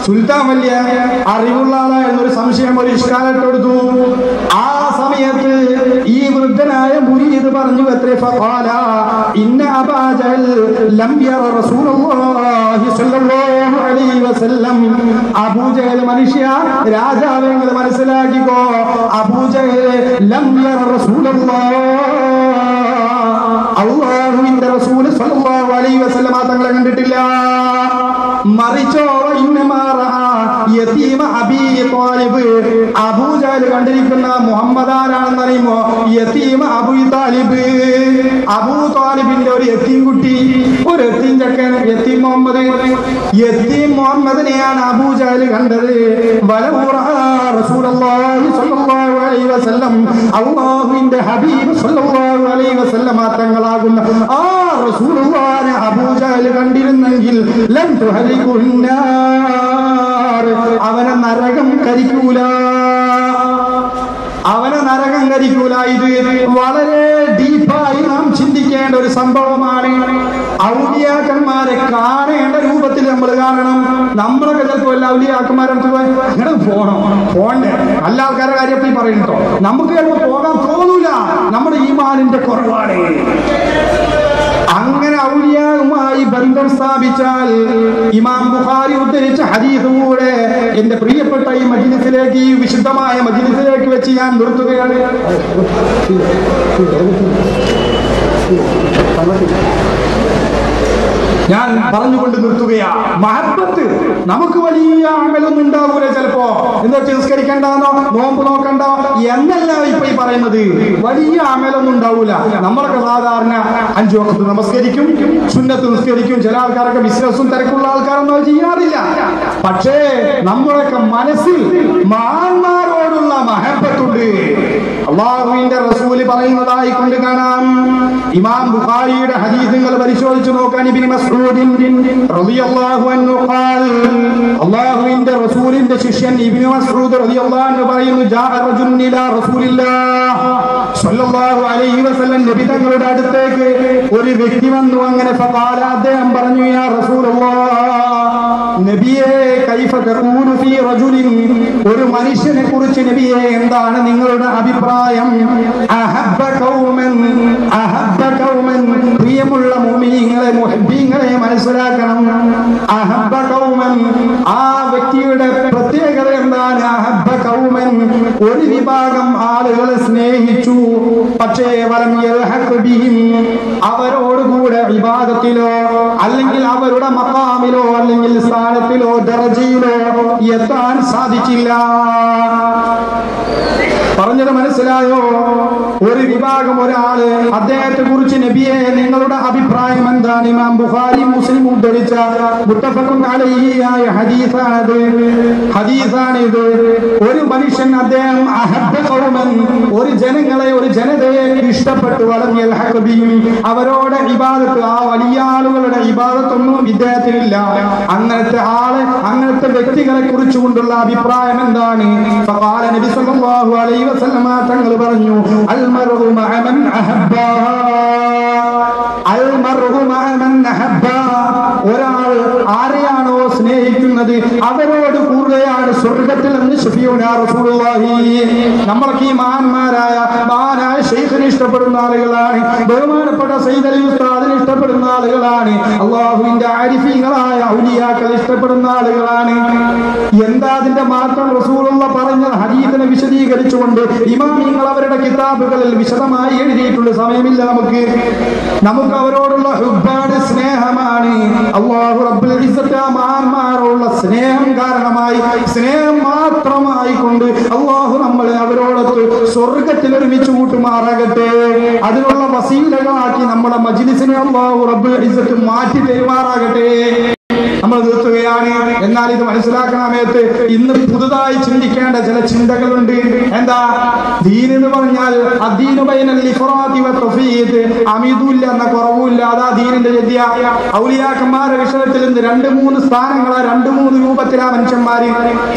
സുൽത്താൻ വലിയ അറിവുള്ള ആളായെന്നൊരു സംശയം, ഒരു ഇഷ്കാലട്ടെടുത്തു. ആ സമയത്ത് ഈ വൃദ്ധനായ മുരീദ് പറഞ്ഞു എത്ര, ഫഖാല ഇന്ന അബാ ജഹൽ ലം യറ റസൂലുള്ളാഹി സ്വല്ലല്ലാഹു അലൈഹി വസല്ലം, അബൂ ജഹൽ മനുഷ്യ രാജാവേ നിങ്ങൾ മനസ്സിലാക്കിക്കോ, അബൂ ജഹൽ ലം യറ റസൂലുള്ളാഹി, അല്ലാഹുവിന്റെ റസൂൽ സ്വല്ലല്ലാഹു അലൈഹി വസല്ലം തങ്ങളെ കണ്ടിട്ടില്ല. മറിച്ചോ അബൂ ജഹൽ കണ്ടിരിക്കുന്ന മുഹമ്മദ് ആരാണെന്ന് അറിയുമോ? യതീം അബൂ താലിബ്, അബൂ താലിബിന്റെ ഒരു യതീം കുട്ടി, ഒരു യതീം ചക്കൻ, യതീം മുഹമ്മദ്. യതീം മുഹമ്മദിനെയാണ് അബൂ ജഹൽ കണ്ടത്. റസൂലുള്ളാഹി സ്വല്ലല്ലാഹു അലൈഹി വസല്ലം, അല്ലാഹുവിന്റെ ഹബീബ് സ്വല്ലല്ലാഹു അലൈഹി വസല്ലം തങ്ങളാകുന്ന ആ റസൂലുള്ളാഹിനെ അബൂ ജഹൽ കണ്ടിരുന്നെങ്കിൽ ലം തുഹലികുന്നാ, അവനെ നരകം കരിക്കൂല, അവനെ നരകം കരിക്കൂല. ഇത് വളരെ ഡീപ്പായി നാം ചിന്തിക്കേണ്ട ഒരു സംഭവമാണ്. ഔലിയാക്കന്മാരെ കാണേണ്ട രൂപത്തിൽ നമ്മൾ കാണണം. നമ്മളൊക്കെ ചിലപ്പോൾ എല്ലാ ഔലിയാക്കന്മാരും അങ്ങനെ പോണ്ടേ, നല്ല ആൾക്കാരുടെ കാര്യത്തിൽ പറയുന്നുണ്ടോ, നമുക്ക് ചിലപ്പോൾ പോകാൻ തോന്നൂല, നമ്മുടെ ഈമാനിന്റെ കുറവാണ്. അങ്ങനെ ഔലിയാവുമായി ബന്ധം സ്ഥാപിച്ചാൽ ഇമാം ബുഖാരി ഉദ്ധരിച്ച ഹദീസ് കൂടെ എന്റെ പ്രിയപ്പെട്ട ഈ മജ്ലിസിലേക്ക്, ഈ വിശുദ്ധമായ മജ്ലിസിലേക്ക് വെച്ച് ഞാൻ നിർത്തുകയാണ്. ഞാൻ പറഞ്ഞുകൊണ്ട് നിർത്തുകയാ. മഹബത്ത് നമുക്ക് വലിയ അമലൊന്നും ഉണ്ടാവൂല ചിലപ്പോ. എന്താ നിസ്കരിക്കണ്ടെന്നോ നോമ്പ് നോക്കണ്ടോ എന്നല്ല ഇപ്പൊ ഈ പറയുന്നത്. വലിയ അമലൊന്നും ഉണ്ടാവൂല. നമ്മളൊക്കെ സാധാരണ 5 വഖത്ത് നമസ്കരിക്കും, സുന്നത്ത് നിസ്കരിക്കും. ചില ആൾക്കാരൊക്കെ ബിസിനസ്സും തിരക്കുള്ള ആൾക്കാരൊന്നും ചെയ്യാറില്ല. പക്ഷേ നമ്മളൊക്കെ മനസ്സിൽ മഹാന്മാരോടുള്ള മഹബത്തുണ്ട്. അല്ലാഹുവിന്റെ റസൂൽ പറയുന്നതായി കൊണ്ട് കാണാം. ഇമാം ബുഖാരിയുടെ ഹദീസുകൾ പരിശോധിച്ചു നോക്കാൻ ഇബ്നു മസ്ഊദ് റളിയല്ലാഹു അൻഹു ഖാൽ, അല്ലാഹുവിന്റെ റസൂലിന്റെ ശിഷ്യൻ ഇബ്നു മസ്ഊദ് റളിയല്ലാഹു അൻഹു പറയുന്നു, ജാഅ റജുലുൻ ഇലാ റസൂലില്ലാഹ് സ്വല്ലല്ലാഹു അലൈഹി വസല്ലം, നബി തങ്ങളുടെ അടുത്തേക്ക് ഒരു വ്യക്തി വന്നു. അങ്ങനെ ഫഖാല, അദ്ദേഹം പറഞ്ഞു, യാ റസൂലല്ലാഹ്, നബിയേ കൈഫ തഖൂലു ഫീ റജുലിൻ, ഒരു മനുഷ്യനെ കുറിച്ച് നബിയേ എന്താണ് നിങ്ങളുടെ അഭിപ്രായം? അഹബ്ബ ഖൗമൻ പ്രിയമുള്ള മുഅ്മിനീങ്ങളെ മുഹബ്ബീങ്ങളെ മനസ്സിലാക്കണം. അഹബ്ബ ഖൗമൻ, ആ വ്യക്തിയുടെ പ്രത്യേകത എന്താണ്? അഹബ്ബ ഖൗമൻ, ഒരു വിഭാഗം ആളുകളെ സ്നേഹിച്ചു. പക്ഷേ വലം യൽഹഖ് ബിഹിം, അവരോടുകൂടെ ഇബാദത്തിലോ അല്ലെങ്കിൽ അവരുടെ മഖാമിലോ അല്ലെങ്കിൽ സ്ഥാനത്തിലോ ദർജയിലോ എത്താൻ സാധിച്ചില്ല. പറഞ്ഞത് മനസ്സിലായോ? ഒരു വിഭാഗം ഒരാള് അദ്ദേഹത്തെ കുറിച്ച് നബിയെ നിങ്ങളുടെ അഭിപ്രായം എന്താണ്? ഇമാം ബുഖാരി മുസ്ലിം ഉദ്ധരിച്ച മുത്തഫഖുൻ അലൈഹിയായ ഹദീസാണിത്. ഒരു മനുഷ്യൻ അദ്ദേഹം അഹബ്ബ ഖൗമൻ, ഒരു ജനങ്ങളെ ഒരു ജനതയെ ഇഷ്ടപ്പെട്ടു. വലം യൽഹഖ് ബിഹിം, അവരോട് ഇബാദത്ത്, ആ വലിയ ആളുകളുടെ ഇബാദത്തൊന്നും ഇദ്ദേഹത്തിനില്ല. അങ്ങനത്തെ വ്യക്തികളെ കുറിച്ച് കൊണ്ടുള്ള അഭിപ്രായം എന്താണ്? ഫഖാല നബി സല്ലല്ലാഹു അലൈഹി വസല്ലം തങ്ങൾ പറഞ്ഞു, അൽ മർഉ മഅ മൻ അഹബ്ബ, അൽ മർഉ മഅ മൻ അഹബ്ബ, ഒരാൾ ആരെയാണോ സ്നേഹിക്കുന്നത് അവരോട് കൂടെയാണ് സ്വർഗ്ഗത്തിൽ എന്ന് ശഫീഉനാ റസൂലുള്ളാഹി. നമ്മളൊക്കെ ഈ മഹാനായ ശൈഖിനെ ഇഷ്ടപ്പെടുന്ന ആളുകളാണ്. ബഹുമാനപ്പെട്ട സയ്യിദ് അലി ഉസ്താദിനെ ഇഷ്ടപ്പെടുന്ന ആളുകളാണ്. അല്ലാഹുവിന്റെ ആരിഫീങ്ങളായ ഔലിയാക്കൾ ഇഷ്ടപ്പെടുന്ന ആളുകളാണ്. എന്താ അതിന്റെ മാറ്റം? റസൂലുള്ള പറഞ്ഞ ഹദീസിനെ വിശദീകരിച്ചുകൊണ്ട് ഇമാമിങ്ങൾ അവരുടെ കിതാബുകളിൽ വിശദമായി എഴുതിയിട്ടുണ്ട്. സമയമില്ല നമുക്ക് അവരോടുള്ള ഹുബ്ബാണ്, സ്നേഹമാണ്. അല്ലാഹു റബ്ബുൽ ഇസ്സത്ത് മഹാന്മാരോടുള്ള സ്നേഹം കാരണമായി, സ്നേഹം മാത്രമായി കൊണ്ട് അല്ലാഹു നമ്മളെ അവരോടൊത്ത് സ്വർഗ്ഗത്തിൽ ഒരുമിച്ച് കൂട്ടുമാറാകട്ടെ. അതിനുള്ള വസീലകളാക്കി നമ്മുടെ മജ്ലിസിനെ അല്ലാഹു റബ്ബുൽ ഇസ്സത്ത് മാറ്റി തരുമാറാകട്ടെ. നമ്മൾ നിർത്തുകയാണ്. എന്നാൽ ഇത് മനസ്സിലാക്കുന്ന സമയത്ത് ഇന്ന് പുതുതായി ചിന്തിക്കേണ്ട ചില ചിന്തകളുണ്ട്. എന്താ ദീൻ എന്ന് പറഞ്ഞാൽ? അദ്ദീനു ബൈനൽ ഇഫ്റാതി വത്തഫീദ്, അമിതുല്ല എന്ന കുറവുമില്ല. അതാ ദീനിന്റെ ജദ്യ. ഔലിയാക്കന്മാരുടെ വിഷയത്തിൽ ഇന്ന് 2-3 സ്ഥാനങ്ങളാ, 2-3 രൂപത്തിലാ മനുഷ്യന്മാര്.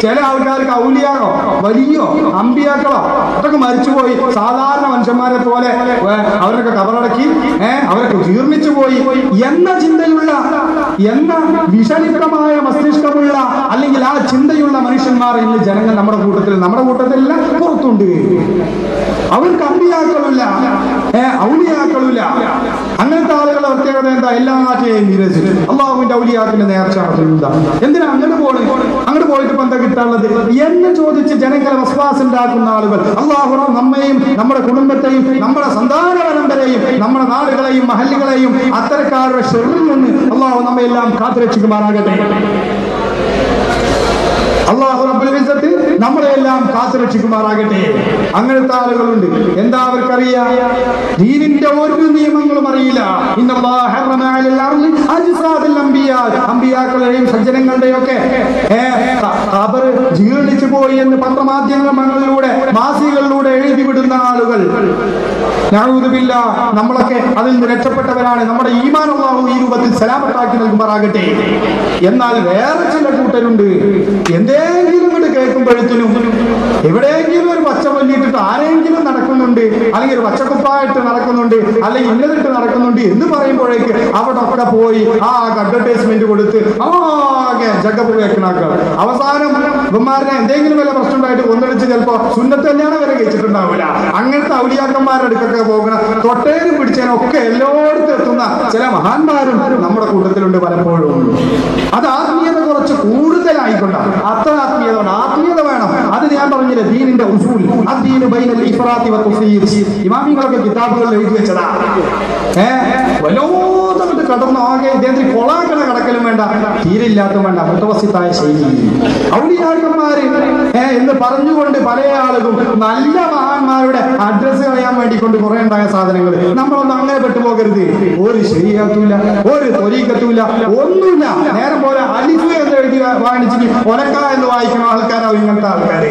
ചില ആൾക്കാർക്ക് ഔലിയാക്കോ വലിയോ അമ്പിയാക്കളോ അതൊക്കെ മരിച്ചുപോയി. സാധാരണ മനുഷ്യന്മാരെ പോലെ അവരൊക്കെ കബറടക്കി, അവരൊക്കെ ജീർണിച്ചു പോയി എന്ന ചിന്തയുള്ള, എന്ന വിഷലിപ്തമായ മസ്തിഷ്കമുള്ള അല്ലെങ്കിൽ ആ ചിന്തയുള്ള മനുഷ്യന്മാർ ഇന്ന് ജനങ്ങൾ നമ്മുടെ കൂട്ടത്തിലല്ല പുറത്തുണ്ട്. അവർക്ക് അമ്പിയാക്കളില്ല, ഔലിയാക്കളില്ല. അങ്ങനത്തെ ആളുകളുടെ പ്രത്യേകത എന്താ? എല്ലാറ്റിനെയും നിരസിച്ച് അള്ളാഹുവിന്റെ ഔലിയാക്കിന്റെ നേർച്ച നടത്തുന്നുണ്ട്. എന്തിനാ അങ്ങോട്ട് പോയിട്ട് ഇപ്പൊ എന്താ കിട്ടാനുള്ളത് എന്ന് ചോദിച്ച് ജനങ്ങളെ വസ്വാസ് ഉണ്ടാക്കുന്ന ആളുകൾ അള്ളാഹു നമ്മയും നമ്മുടെ കുടുംബത്തെയും നമ്മുടെ സന്താന പരമ്പരയും നമ്മുടെ നാടുകളെയും മഹല്ലുകളെയും അത്തരക്കാരുടെ ഷെറിൽ നിന്ന് അള്ളാഹു നമ്മയെല്ലാം കാത്തുരക്ഷിക്കുമാറാകട്ടെ. അല്ലാഹു റബ്ബുൽ ഇസ്സത്ത് നമ്മളെല്ലാം കാത്തുരക്ഷിക്കുമാറാകട്ടെ. അങ്ങനത്തെ ആളുകളുണ്ട്. എന്താ അവർക്കറിയാം? ദീനിന്റെ ഒരു നിയമങ്ങളും അറിയില്ല. ഇന്നല്ലാഹ ഹറമ അലൽ അർളി അജ്സാദൽ അംബിയാ, അംബിയാക്കളുടെയും സജ്ജനങ്ങളുടെയും ഒക്കെ ഖബർ ജീർണിച്ചു പോയി എന്ന് പത്രമാധ്യമങ്ങളിലൂടെ മാസികകളിലൂടെ എഴുതി വിടുന്ന ആളുകൾ, നഊദു ബില്ലാഹ്, നമ്മളൊക്കെ അതിൽ നിന്ന് രക്ഷപ്പെട്ടവരാണ്. നമ്മുടെ ഈമാൻ അല്ലാഹു ഈ രൂപത്തിൽ സലാമത്താക്കി നൽകുമാറാകട്ടെ. എന്നാൽ വേറെ ചില കൂട്ടരുണ്ട്, എന്തെങ്കിലും കൊണ്ട് കേൾക്കുമ്പോഴത്തേനും എവിടെയെങ്കിലും ഒരു പച്ച വല്ലിട്ടിട്ട് ആരെങ്കിലും നടക്കുന്നുണ്ട്, അല്ലെങ്കിൽ ഒരു പച്ചക്കുപ്പായിട്ട് നടക്കുന്നുണ്ട്, അല്ലെങ്കിൽ ഇന്നതിട്ട് നടക്കുന്നുണ്ട് എന്ന് പറയുമ്പോഴേക്ക് അവിടെ ഒക്കെ പോയി ആ അഡ്വർടൈസ്മെന്റ് കൊടുത്ത് ആകെ ജഗപ്പ് കേൾക്കണാക്കൾ. അവസാനം ഇവന്മാരുടെ എന്തെങ്കിലും വല്ല പ്രശ്നം ഉണ്ടായിട്ട് ഒന്നിടിച്ച് ചിലപ്പോ സുന്നത്ത് കല്യാണം വരെ കഴിച്ചിട്ടുണ്ടാവില്ല. അങ്ങനത്തെ ഔലിയാക്കന്മാരുടെ അടുക്കൊക്കെ പോകണ തൊട്ടേനും പിടിച്ചതിനൊക്കെ എല്ലായിടത്തും എത്തുന്ന ചില മഹാന്മാരും നമ്മുടെ കൂട്ടത്തിലുണ്ട് പലപ്പോഴും. അത് ആത്മീയത കുറച്ച് കൂടുതലായിക്കൊണ്ടാണ്. അത്ര ആത്മീയത വേണം, ആത്മീയത വേണം. അത് ഞാൻ പറഞ്ഞില്ലേ, ദീനിന്റെ ഉസൂൽ അദ്ദീനു ബൈനൽ ഇഫ്റാത്തി വതഫ്രീത്. ഇമാമികളൊക്കെ കിതാബുകളിൽ എഴുതി വെച്ചതാ. വലോതമിട്ട് കടന്ന് ആകെ ഇദ്ദേഹത്തിന് കൊളാക്കണ കടക്കലും വേണ്ട, തീരില്ലാത്ത വേണ്ട, മുത്തവസിത്തായ ശൈലി. ഔലിയാക്കന്മാര് എന്ന് പറഞ്ഞുകൊണ്ട് പല ആളുകളും നല്ല മഹാന്മാരുടെ അഡ്രസ്സ് കളയാൻ വേണ്ടിക്കൊണ്ട് കുറെ ഉണ്ടായ സാധനങ്ങൾ നമ്മളൊന്നും അങ്ങനെ പെട്ടുപോകരുത്. ഒരു ശരിയാത്തൂല, ഒരു തൊരീക്കത്തൂല, ഒന്നുമില്ല. നേരം പോലെ അലിഫ് എന്ന് എഴുതി വാങ്ങിച്ചിട്ട് ഒലക്ക എന്ന് വായിക്കുന്ന ആൾക്കാരാവും ഇങ്ങനത്തെ ആൾക്കാർ.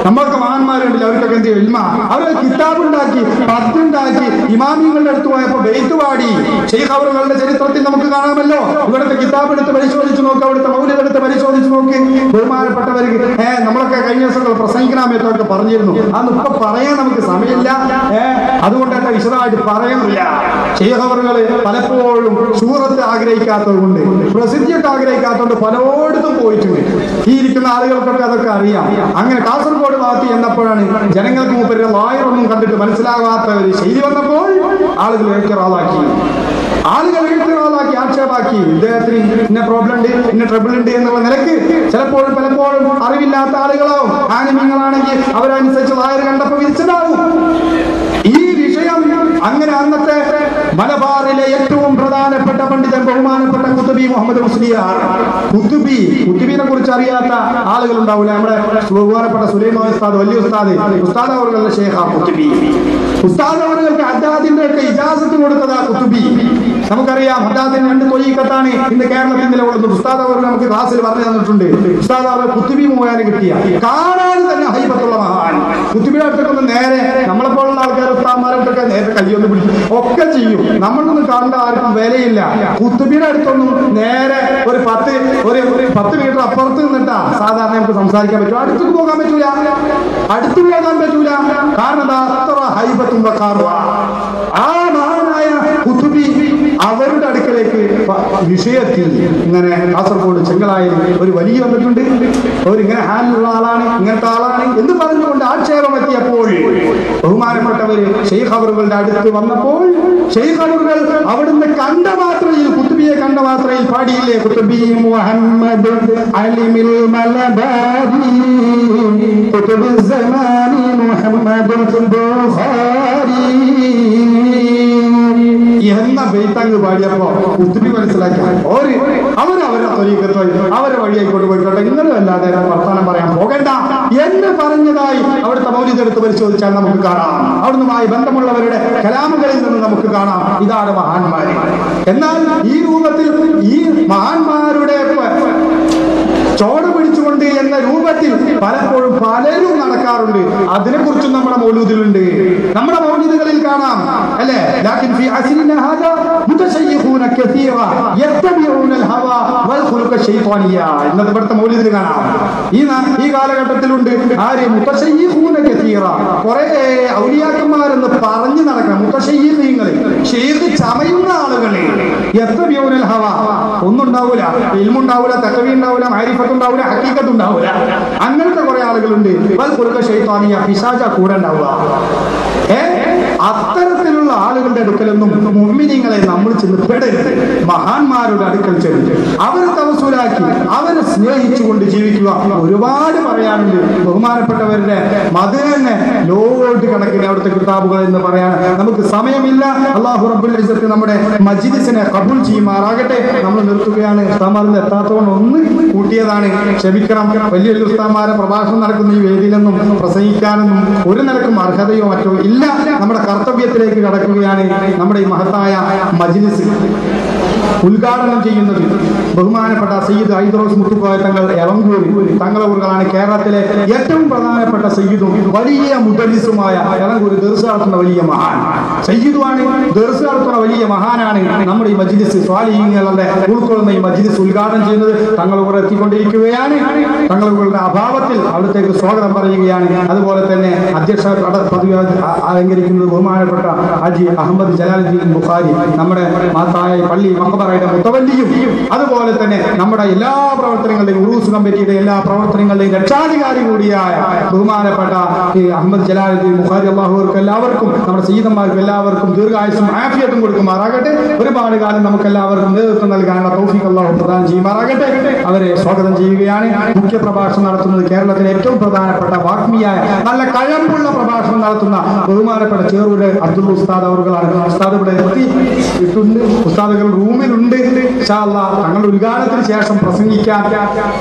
നമ്മൾക്ക് മഹാന്മാരുണ്ടല്ലോ, അവർക്കൊക്കെ എന്ത് ഇൽമ. അവർ കിതാബുണ്ടാക്കി, പത്തുണ്ടാക്കി, ഇമാമിങ്ങളുടെ അടുത്ത് പോയപ്പോ ബെയ്ത്ത് പാടി. ശൈഖ് അവറുകളുടെ ചരിത്രത്തിൽ നമുക്ക് കാണാമല്ലോ. ഇവിടുത്തെ കിതാബ് എടുത്ത് പരിശോധിച്ച് നോക്ക്, അവിടുത്തെ മൗലിദ് എടുത്ത് പരിശോധിച്ച് നോക്ക്. ബഹുമാനപ്പെട്ടവർക്ക് നമ്മളൊക്കെ കഴിഞ്ഞ ദിവസങ്ങൾ പ്രസംഗിക്കണമെന്നൊക്കെ പറഞ്ഞിരുന്നു. അന്ന് ഇപ്പൊ പറയാൻ നമുക്ക് സമയമില്ല, അതുകൊണ്ട് തന്നെ വിശദമായിട്ട് പറയുന്നില്ല. ശൈഖ് അവറുകള് പലപ്പോഴും സൂറത്ത് ആഗ്രഹിക്കാത്തത് കൊണ്ട്, പ്രസിദ്ധിയൊക്കെ ആഗ്രഹിക്കാത്തതുകൊണ്ട് പലയിടത്തും പോയിട്ടുണ്ട്. ഈ ഇരിക്കുന്ന ആളുകൾക്കൊക്കെ അതൊക്കെ അറിയാം. അങ്ങനെ കാസർഗോഡ് ഭാഗത്ത് എന്നപ്പോഴാണ് ജനങ്ങൾക്ക് മുമ്പിൽ വായൊന്നും കണ്ടിട്ട് മനസ്സിലാകാത്ത ഒരു ശൈലി വന്നപ്പോൾ ആളുകൾ എഴുത്തിറാളാക്കി, ആക്ഷേപാക്കി. ഇദ്ദേഹത്തിന് ഇന്ന പ്രോബ്ലം ഉണ്ട്, ഇന്ന ട്രബിൾ ഉണ്ട് എന്നുള്ള നിലക്ക് ചിലപ്പോഴും പലപ്പോഴും അറിവില്ലാത്ത ആളുകളാവും. ആനിമീങ്ങളാണെങ്കിൽ അവരനുസരിച്ച് വായർ കണ്ടപ്പോൾ വിരിച്ചതാവും ഈ വിഷയം. അങ്ങനെ അന്നത്തെ മലബാറിലെ ഏറ്റവും പ്രധാനപ്പെട്ട പണ്ഡിതൻ ബഹുമാനപ്പെട്ട കുത്തുബി മുഹമ്മദ് മുസ്ലിയാർ. കുത്തുബിനെ കുറിച്ച് അറിയാത്ത ആളുകൾ ഉണ്ടാവില്ല. നമ്മുടെ ബഹുമാനപ്പെട്ട സുലൈമാൻ ഉസ്താദ്, വലിയ ഉസ്താദ് അവരുടെ ഷേഖ കുത്തുബി. ഉസ്താദ് അവർക്ക് ഹദ്ദാദിന്റെ ഒക്കെ ഇജാസത്ത് കൊടുത്തതാ കുത്തുബി. നമുക്കറിയാം ഹദ്ദാദിന് 2 തൊയ്യക്കത്താണ് ഇന്ന് കേരളത്തിൽ നിലകൊള്ളുന്നത്. ഉസ്താദ് അവർ നമുക്ക് ക്ലാസ്സിൽ പറഞ്ഞു തന്നിട്ടുണ്ട്. ഉസ്താദ് അവർ കുത്തുബി മുഖേന കിട്ടിയ കാണാൻ തന്നെ ഹൈബത്തുള്ള മഹാൻ. കുത്തുബിയുടെ അടുത്തൊക്കെ നേരെ നമ്മളെപ്പോലുള്ള ആൾക്കാർ ഉസ്താദന്മാരൊക്കെ നേരെ കയ്യൊന്ന് പിടിക്കും ഒക്കെ ചെയ്യും. നമ്മളൊന്നും കാണേണ്ട ആർക്കും വിലയില്ല. കുത്തുബിയുടെ അടുത്തൊന്നും നേരെ ഒരു 10 മീറ്റർ അപ്പുറത്ത് നിന്നിട്ടാ സാധാരണ നമുക്ക് സംസാരിക്കാൻ പറ്റും. അടുത്തേക്ക് പോകാൻ പറ്റൂല, കാരണം അത്ര ഹൈബത്തും വഖാറുവ. ആ മഹാനായ കുത്തുബി അവരുടെ അടുക്കലേക്ക് വിഷയത്തിൽ ഇങ്ങനെ കാസർഗോഡ് ചെങ്കലായിൽ ഒരു വലിയ വന്നിട്ടുണ്ട്. അവരിങ്ങനെ ഹാലുള്ള ആളാണ്, ഇങ്ങനത്തെ ആളാണ് എന്ന് പറഞ്ഞുകൊണ്ട് ആക്ഷേപം എത്തിയപ്പോൾ ബഹുമാനപ്പെട്ടവര് ശൈഖ് അവറുകളുടെ അടുത്ത് വന്നപ്പോൾ ശൈഖ് അവറുകൾ അവിടുന്ന് കണ്ട മാത്രയിൽ, കുത്തുബിയെ കണ്ട മാത്രയിൽ പാടിയില്ലേ, കുത്തുബി മുഹമ്മദ് അലിമിൽ മലബാരി കുത്തുബി സമാനി മുഹമ്മദ് ബുഖാരി എന്ന ബെയ്ത്തങ്ങ് പാടിയപ്പോ കുത്തുബി മനസ്സിലാക്കി അവരെ തൊരീക്കത്തോ അവരെ വഴിയായി കൊണ്ടുപോയിക്കോട്ടെ, ഇന്നലെ അല്ലാതെ വർത്താനം പറയാൻ പോകണ്ട എന്ന് പറഞ്ഞതായി അവിടുത്തെ മൗലിദ് എടുത്ത് പരിശോധിച്ചാൽ നമുക്ക് കാണാം. അവിടുന്നുമായി ബന്ധമുള്ളവരുടെ കലാമുകളിൽ നിന്ന് നമുക്ക് കാണാം. ഇതാണ് മഹാന്മാർ. എന്നാൽ ഈ രൂപത്തിൽ ഈ മഹാന്മാരുടെ ചോട് പിടിച്ചുകൊണ്ട് എന്ന രൂപത്തിൽ പലപ്പോഴും പലരും നടക്കാറുണ്ട്. അതിനെക്കുറിച്ചും നമ്മുടെ മൗലൂദിലുണ്ട്, നമ്മുടെ മൗലിദുകളിൽ കാണാം അല്ലേ. ലാകിൻ ഫീ അസ്രിനാ ഹാദാ മുതശയ്യിഖൂന കസീറ യത്തബിഊന അൽ ഹവാ വൽ ഖുലുഖ ശൈത്വാനിയ. ഇന്നത്തെ ഇവിടുത്തെ മൗലിദിൽ കാണാം. ഈ കാലഘട്ടത്തിലുണ്ട് ആര് മുതശയ്യിഖൂന കസീറ, കുറെ ഔലിയാക്കന്മാരെന്ന് പറഞ്ഞു നടക്കണം. മുതശയ്യിഖീങ്ങൾ, ശൈഖ് ചമയുന്ന ആളുകൾ. യത്തബിഊന അൽ ഹവാ, ഒന്നും ഉണ്ടാവൂല, ഇൽമുണ്ടാവൂല, തഖ്വീ ഉണ്ടാവൂല, മാരിഫത്ത് ഉണ്ടാവൂല, ഹഖീഖത്ത് ഉണ്ടാവൂല. അങ്ങനത്തെ കുറെ ആളുകളുണ്ട്. വൽ ഖുലുഖ ശൈത്വാനിയ, പിശാച കൂടെ ഉണ്ടാവുക. അത്തരത്തിലുള്ള ആളുകളുടെ അടുക്കലൊന്നും മുഅ്മിനീങ്ങളെ നമ്മൾ ചെന്ന് പെടരുത്. മഹാന്മാരുടെ അടുക്കൽ ചെന്ന് അവരെ തവസ്സുലാക്കി അവരെ സ്നേഹിച്ചുകൊണ്ട് ജീവിക്കുക. ഒരുപാട് പറയാനുണ്ട്. ബഹുമാനപ്പെട്ടവരുടെ മദീനെ ലോഡ് കണക്കിന് അവിടുത്തെ കിതാബുകൾ എന്ന് പറയാൻ നമുക്ക് സമയമില്ല. അല്ലാഹു റബ്ബുൽ ഇസ്സത്ത് നമ്മുടെ മജ്ലിസിനെ കബൂൽ ചെയ്യുമാറാകട്ടെ. നമ്മൾ നിർത്തുകയാണ്. ഉസ്താദന്മാരിൽ എത്താത്തതുകൊണ്ട് ഒന്ന് കൂട്ടിയതാണ്, ക്ഷമിക്കണം. വലിയ ഉസ്താദന്മാരെ പ്രഭാഷണം നടക്കുന്ന ഈ വേദിയിലൊന്നും പ്രസംഗിക്കാനൊന്നും ഒരു നിലക്കും അർഹതയോ മറ്റോ ഇല്ല. നമ്മുടെ കർത്തവ്യത്തിലേക്ക് കടക്കുകയാണ്. നമ്മുടെ ഈ മഹത്തായ മജ്ലിസ് ഉദ്ഘാടനം ചെയ്യുന്നത് ബഹുമാനപ്പെട്ട സയ്യിദ് ഐദ്രോസ് മുത്തുക്കോയ തങ്ങൾ എളങ്കൂർ തങ്ങളവറുകളാണ്. കേരളത്തിലെ ഏറ്റവും പ്രധാനപ്പെട്ട സയ്യിദും വലിയ മുദരിസുമായ എളങ്കൂർ ദർസ് നടത്തുന്ന വലിയ മഹാൻ സയ്യിദുമാണ്. ദർസ് നടത്തുന്ന വലിയ മഹാനാണ്. നമ്മുടെ ഈ മജ്ലിസ് സ്വാലിഹീങ്ങളുടെ ഉൾക്കൊള്ളുന്ന ഈ മജ്ലിസ് ഉദ്ഘാടനം ചെയ്യുന്നത് തങ്ങളവർ എത്തിക്കൊണ്ടിരിക്കുകയാണ്. തങ്ങളവരുടെ അഭാവത്തിൽ അവിടത്തേക്ക് സ്വാഗതം പറയുകയാണ്. അതുപോലെ തന്നെ അധ്യക്ഷ പദവി അലങ്കരിക്കുന്നത് ബഹുമാനപ്പെട്ട ഹാജി അഹമ്മദ് ജലാലുദ്ദീൻ ബുഖാരി, നമ്മുടെ മഹത്തായ പള്ളി മഖബറയുടെ മുത്തവല്ലിയും അതുപോലെ തന്നെ നമ്മുടെ എല്ലാ പ്രവർത്തനങ്ങളുടെയും ഉറൂസ് കമ്മിറ്റിയുടെ എല്ലാ പ്രവർത്തനങ്ങളുടെയും രക്ഷാധികാരി കൂടിയായ ബഹുമാനപ്പെട്ട അഹമ്മദ് ജലാലുദ്ദീൻ ബുഖാരി അള്ളാഹുവർക്ക് എല്ലാവർക്കും നമ്മുടെ സയ്യിദന്മാർക്കും എല്ലാവർക്കും ദീർഘായുസ്സും ആഫിയത്തും കൊടുക്കുമാറാകട്ടെ. ഒരുപാട് കാലം നമുക്ക് എല്ലാവർക്കും നേതൃത്വം നൽകാനുള്ള തൗഫീഖ് അള്ളാഹു പ്രദാനം ചെയ്യുമാറാകട്ടെ. അവരെ സ്വാഗതം ചെയ്യുകയാണ്. മുഖ്യ പ്രഭാഷണം നടത്തുന്നത് കേരളത്തിലെ ഏറ്റവും പ്രധാനപ്പെട്ട വാഗ്മിയായ നല്ല കഴമ്പുള്ള പ്രഭാഷണം നടത്തുന്ന ബഹുമാനപ്പെട്ട ചേറൂര് അബ്ദുൽ ഉസ്താദ് അവർകളാണ്. ഉസ്താദ് ഇവിടെ എത്തിയിട്ടുണ്ട്. ഉസ്താദുകൾ റൂമിലുണ്ട്. ഇൻഷാ അല്ലാഹ് തങ്ങളുടെ ഉദ്ഘാടനത്തിന് ശേഷം പ്രസംഗിക്കാൻ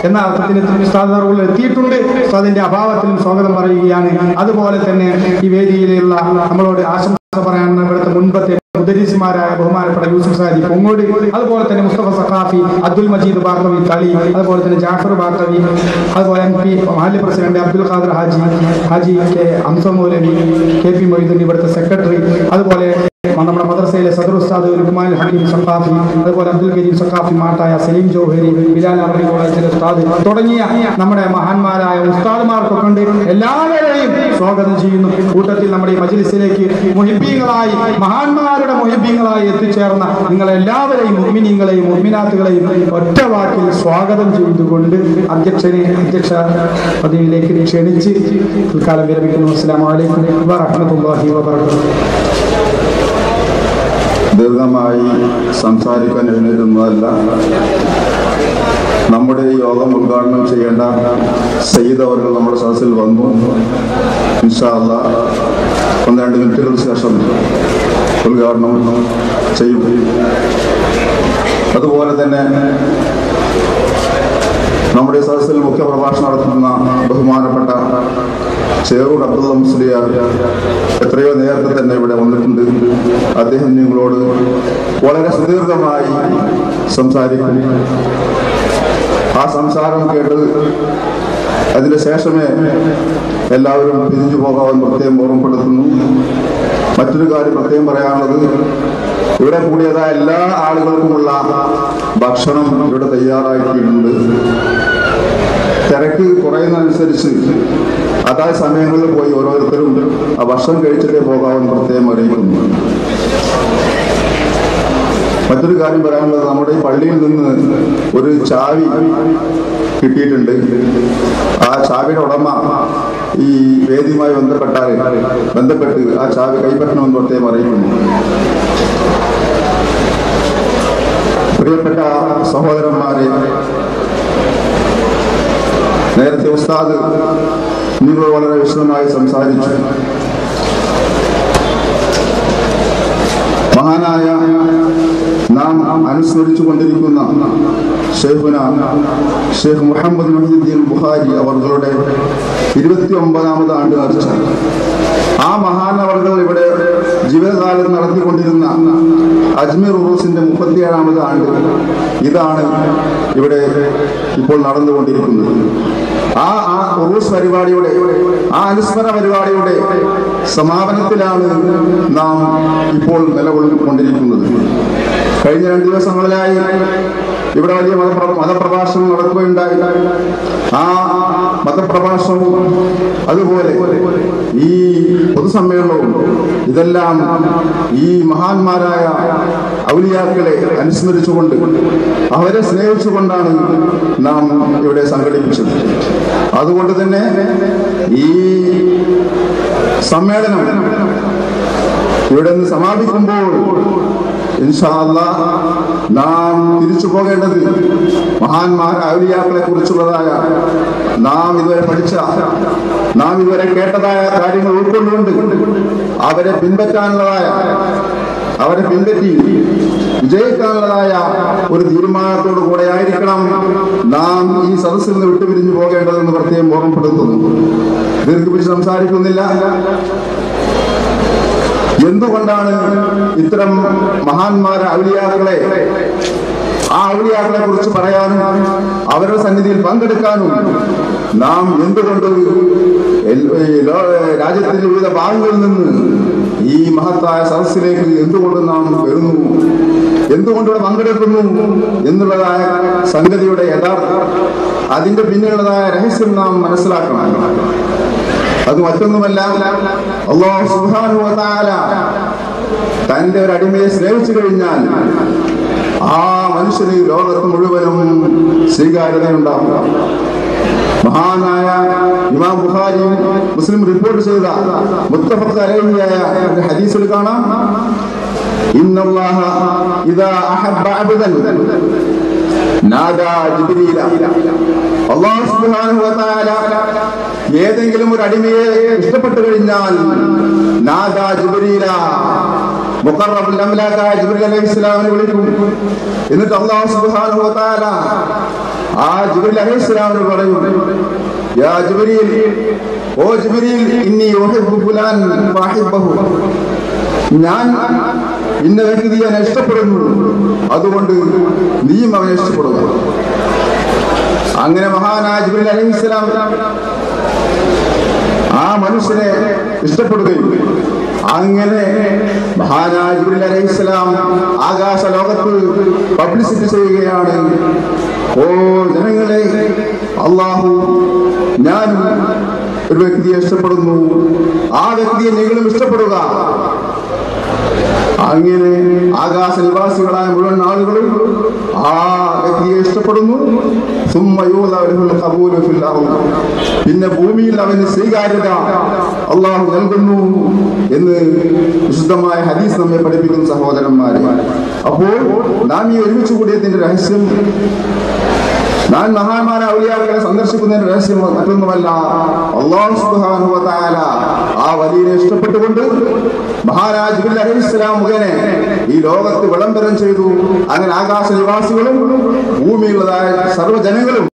എന്ന അർത്ഥത്തിന് ഉസ്താദ് അവർകൾ എത്തിയിട്ടുണ്ട്. ഉസ്താദിന്റെ അഭാവത്തിലും സ്വാഗതം പറയുകയാണ്. അതുപോലെ തന്നെ ഈ വേദിയിലുള്ള നമ്മളോട് ആശംസ പറയാൻ ഇവിടുത്തെ മുൻപത്തെ മുദരിസ്മാരായ ബഹുമാനപ്പെട്ട യൂസുഫ് സാദി പൊങ്ങോട്, അതുപോലെ തന്നെ മുസ്തഫ സഖാഫി, അബ്ദുൽ മജീദ് ബാക്കവി തളി, അതുപോലെ തന്നെ ജാഫർ ബാക്കവി, അതുപോലെ MP മഹല്ല് പ്രസിഡന്റ് അബ്ദുൽ ഖാദർ ഹാജി കെ ഹംസ മൗലവി, KP മൊയ്തുദ്ദീൻ ഇവിടുത്തെ സെക്രട്ടറി, അതുപോലെ നമ്മുടെ മദ്രസയിലെ സദർ ഉസ്താദ് ലുക്മാൻ ഹക്കീം സഖാഫി, അതുപോലെ അബ്ദുൽ കരീം സഖാഫി മാട്ടായ സലീം ജൗഹരി, ബിലാൽ അറബി കോളേജിലെ ഉസ്താദ് തുടങ്ങിയ നമ്മുടെ മഹാന്മാരായ ഉസ്താദുമാർക്കൊക്കെ ഉണ്ട്. എല്ലാവരെയും സ്വാഗതം ചെയ്യുന്നു. കൂട്ടത്തിൽ നമ്മുടെ ഈ മജ്ലിസിലേക്ക് മുഹിബ്ബീങ്ങളായി മഹാന്മാരുടെ മുഹിബ്ബീങ്ങളായി എത്തിച്ചേർന്ന നിങ്ങളെല്ലാവരെയും മുഅ്മിനീങ്ങളെയും മുഅ്മിനാത്തുകളെയും ഒറ്റ വാക്കിൽ സ്വാഗതം ചെയ്തുകൊണ്ട് അധ്യക്ഷ പദവിയിലേക്ക് ക്ഷണിച്ച് തൽക്കാലം വിരമിക്കുന്നു. അസ്സലാമു അലൈക്കും വറഹ്മത്തുള്ളാഹി വബറകാതുഹു. ദീർഘമായി സംസാരിക്കാൻ എഴുന്നേറ്റുന്നതല്ല. നമ്മുടെ ഈ യോഗം ഉദ്ഘാടനം ചെയ്യേണ്ട സയ്യിദ് അവർ നമ്മുടെ സദസ്സിൽ വന്നു. ഇൻഷാ അല്ലാഹ് 1-2 മിനിറ്റുകൾക്ക് ശേഷം ഉദ്ഘാടനം ചെയ്യും. അതുപോലെ തന്നെ നമ്മുടെ സദസ്സിൽ മുഖ്യ പ്രഭാഷണം നടത്തുന്ന ബഹുമാനപ്പെട്ട ചേറൂർ അബ്ദുള്ള മുസ്ലിയാർ എത്രയോ നേരത്തെ തന്നെ ഇവിടെ വന്നിട്ടുണ്ട്. അദ്ദേഹം നിങ്ങളോട് വളരെ സുദീർഘമായി സംസാരിക്കും. ആ സംസാരം കേട്ട് അതിന് ശേഷമേ എല്ലാവരും പിരിഞ്ഞു പോകാമെന്ന് പ്രത്യേകം ഓർമ്മപ്പെടുത്തുന്നു. മറ്റൊരു കാര്യം പ്രത്യേകം പറയാനുള്ളത്, ഇവിടെ കൂടിയതായ എല്ലാ ആളുകൾക്കുമുള്ള ഭക്ഷണം ഇവിടെ തയ്യാറാക്കിയിട്ടുണ്ട്. തിരക്ക് കുറയുന്നതനുസരിച്ച് അതായ സമയങ്ങളിൽ പോയി ഓരോരുത്തരും ആ ഭക്ഷണം കഴിച്ചിട്ടേ പോകാമെന്ന് പ്രത്യേകം അറിയിക്കുന്നു. മറ്റൊരു കാര്യം പറയാനുള്ളത്, നമ്മുടെ ഈ പള്ളിയിൽ നിന്ന് ഒരു ചാവി കിട്ടിയിട്ടുണ്ട്. ആ ചാവിയുടെ ഉടമ ഈ വേദിയുമായി ബന്ധപ്പെട്ട് ആ ചാവി കൈപ്പറ്റണമെന്ന് പ്രത്യേകം അറിയിക്കുന്നു. പ്രിയപ്പെട്ട സഹോദരന്മാരെ, നേരത്തെ ഉസ്താദ് നിങ്ങൾ വളരെ വിശദമായി സംസാരിച്ചു. മഹാനായ നാം അനുസ്മരിച്ചു കൊണ്ടിരിക്കുന്ന ഷെയ്ഖ് മുഹമ്മദ് മുഹീദ്ദീൻ ബുഖാരി അവരുടെ 29ാമത് ആണ്ട് നേർച്ച. ആ മഹാനവർകൾ ഇവിടെ ജീവിതകാലം നടത്തിക്കൊണ്ടിരുന്ന അജ്മീർ ഉറൂസിന്റെ 37ാമത് ആണ്ട് ഇതാണ് ഇവിടെ ഇപ്പോൾ നടന്നുകൊണ്ടിരിക്കുന്നത്. ആ ഉറൂസ് പരിപാടിയുടെ ആ അനുസ്മരണ പരിപാടിയുടെ സമാപനത്തിലാണ് നാം ഇപ്പോൾ നിലകൊള്ളിക്കൊണ്ടിരിക്കുന്നത്. കഴിഞ്ഞ 2 ദിവസങ്ങളിലായി ഇവിടെ വലിയ മതപ്രഭാഷണം നടക്കുകയുണ്ടായി. ആ മതപ്രഭാഷണവും അതുപോലെ ഈ പൊതുസമ്മേളനവും ഇതെല്ലാം ഈ മഹാന്മാരായ ഔലിയാക്കളെ അനുസ്മരിച്ചുകൊണ്ട് അവരെ സ്നേഹിച്ചുകൊണ്ടാണ് നാം ഇവിടെ സംഘടിപ്പിച്ചത്. അതുകൊണ്ട് തന്നെ ഈ സമ്മേളനം ഇവിടെ നിന്ന് സമാപിക്കുമ്പോൾ ഇൻഷാ അല്ലാഹ് നാം തിരിച്ചു പോകേണ്ടത് മഹാന്മാർ ഔലിയാക്കളെ കുറിച്ചുള്ളതായ നാം ഇതുവരെ പഠിച്ച നാം ഇതുവരെ കേട്ടതായ കാര്യങ്ങൾ ഉൾക്കൊണ്ടുകൊണ്ട് അവരെ പിൻപറ്റി വിജയിക്കാനുള്ളതായ ഒരു തീരുമാനത്തോടു കൂടെ ആയിരിക്കണം നാം ഈ സദസ്സിൽ നിന്ന് വിട്ടുപിരിഞ്ഞു പോകേണ്ടതെന്ന് പ്രത്യേകം ഓർമ്മപ്പെടുത്തുന്നു. ദീർഘിപ്പിച്ച് സംസാരിക്കുന്നില്ല. എന്തുകൊണ്ടാണ് ഇത്തരം മഹാന്മാരെ ഔലിയാക്കളെ ആ ഔലിയാക്കളെ കുറിച്ച് പറയാനും അവരുടെ സന്നിധിയിൽ പങ്കെടുക്കാനും നാം എന്തുകൊണ്ട് രാജ്യത്തിന്റെ വിവിധ ഭാഗങ്ങളിൽ നിന്ന് ഈ മഹത്തായ സദസ്സിലേക്ക് എന്തുകൊണ്ട് നാം വരുന്നു, എന്തുകൊണ്ടിവിടെ പങ്കെടുക്കുന്നു എന്നുള്ളതായ സംഗതിയുടെ യഥാർത്ഥം, അതിന്റെ പിന്നിലുള്ളതായ രഹസ്യം നാം മനസ്സിലാക്കണം. അത് മറ്റൊന്നുമല്ല, അല്ലാഹു സുബ്ഹാനഹു വ തആല തന്റെ ഒരു അടിമയെ സ്നേഹിച്ചു കഴിഞ്ഞാൽ ആ മനുഷ്യന് ലോകത്ത് മുഴുവനും സ്വീകാര്യതയുണ്ടാവുക. മഹാനായ ഇമാം ബുഖാരിയും മുസ്ലിം റിപ്പോർട്ട് ചെയ്ത മുത്തഫഖ് അലൈഹിയായ ഹദീസിൽ കാണാം, ഇന്നല്ലാഹ ഇദാ അഹബ്ബ അബ്ദൻ നാദാ ജിബ്രീല. അല്ലാഹു സുബ്ഹാനഹു വ തആല ഏതെങ്കിലും ഒരു അടിമയെ ഇഷ്ടപ്പെട്ടു കഴിഞ്ഞാൽ നാദാ ജിബ്രീല, മുഖറബുൽ അംലാക്കായ ജിബ്രീൽ അലൈഹിസ്സലാമിനെ വിളിക്കും. എന്നിട്ട് അല്ലാഹു സുബ്ഹാനഹു വ തആല ആ ജിബ്രീൽ അലൈഹിസ്സലാമിനോട് പറയും, യാ ജിബ്രീൽ, ഓ ജിബ്രീൽ, ഇന്നി ഉഹിബ്ബു ഫുലാൻ ഫഅഹിബ്ബഹു, ഞാൻ ഇന്ന വ്യക്തിയെ ഞാൻ ഇഷ്ടപ്പെടുന്നു, അതുകൊണ്ട് നീയും അവനെ ഇഷ്ടപ്പെടുക. അങ്ങനെ മഹാനായ ജിബ്രീൽ അലൈഹിസ്സലാം ആ മനുഷ്യനെ ഇഷ്ടപ്പെടുകയും അങ്ങനെ മഹാനായ ജിബ്രീൽ അലൈഹിസ്സലാം ആകാശ ലോകത്ത് പബ്ലിസിറ്റി ചെയ്യുകയാണ്, ഓ ജനങ്ങളെ, അല്ലാഹു ഞാനും ഒരു വ്യക്തിയെ ഇഷ്ടപ്പെടുന്നു, ആ വ്യക്തിയെ നിങ്ങളും ഇഷ്ടപ്പെടുക. അങ്ങനെ ആകാശ നിവാസികളായ മുഴുവൻ ആളുകളും ആ വ്യക്തിയെ ഇഷ്ടപ്പെടുന്നു. പിന്നെ ഭൂമിയിൽ അവന് സ്വീകാര്യത അള്ളാഹു നൽകുന്നു എന്ന് വിശുദ്ധമായ ഹദീസ് നമ്മെ പഠിപ്പിക്കുന്ന സഹോദരന്മാരെ. അപ്പോൾ നാം ഈ ഒരുമിച്ച് കൂടിയതിന്റെ രഹസ്യം, ഞാൻ മഹാന്മാരായ ഔലിയാക്കളെ സന്ദർശിക്കുന്നതിന്റെ രഹസ്യം മറ്റൊന്നുമല്ല, അല്ലാഹു സുബ്ഹാനഹു വ തആല ആ വലിയനെ ഇഷ്ടപ്പെട്ടുകൊണ്ട് മഹാനായ ജിബ്രീൽ അലൈഹിസ്സലാം മുഖേന ഈ ലോകത്ത് വിളംബരം ചെയ്തു. അങ്ങനെ ആകാശ നിവാസികളും ഭൂമിയിലുള്ളതായ സർവ്വജനങ്ങളും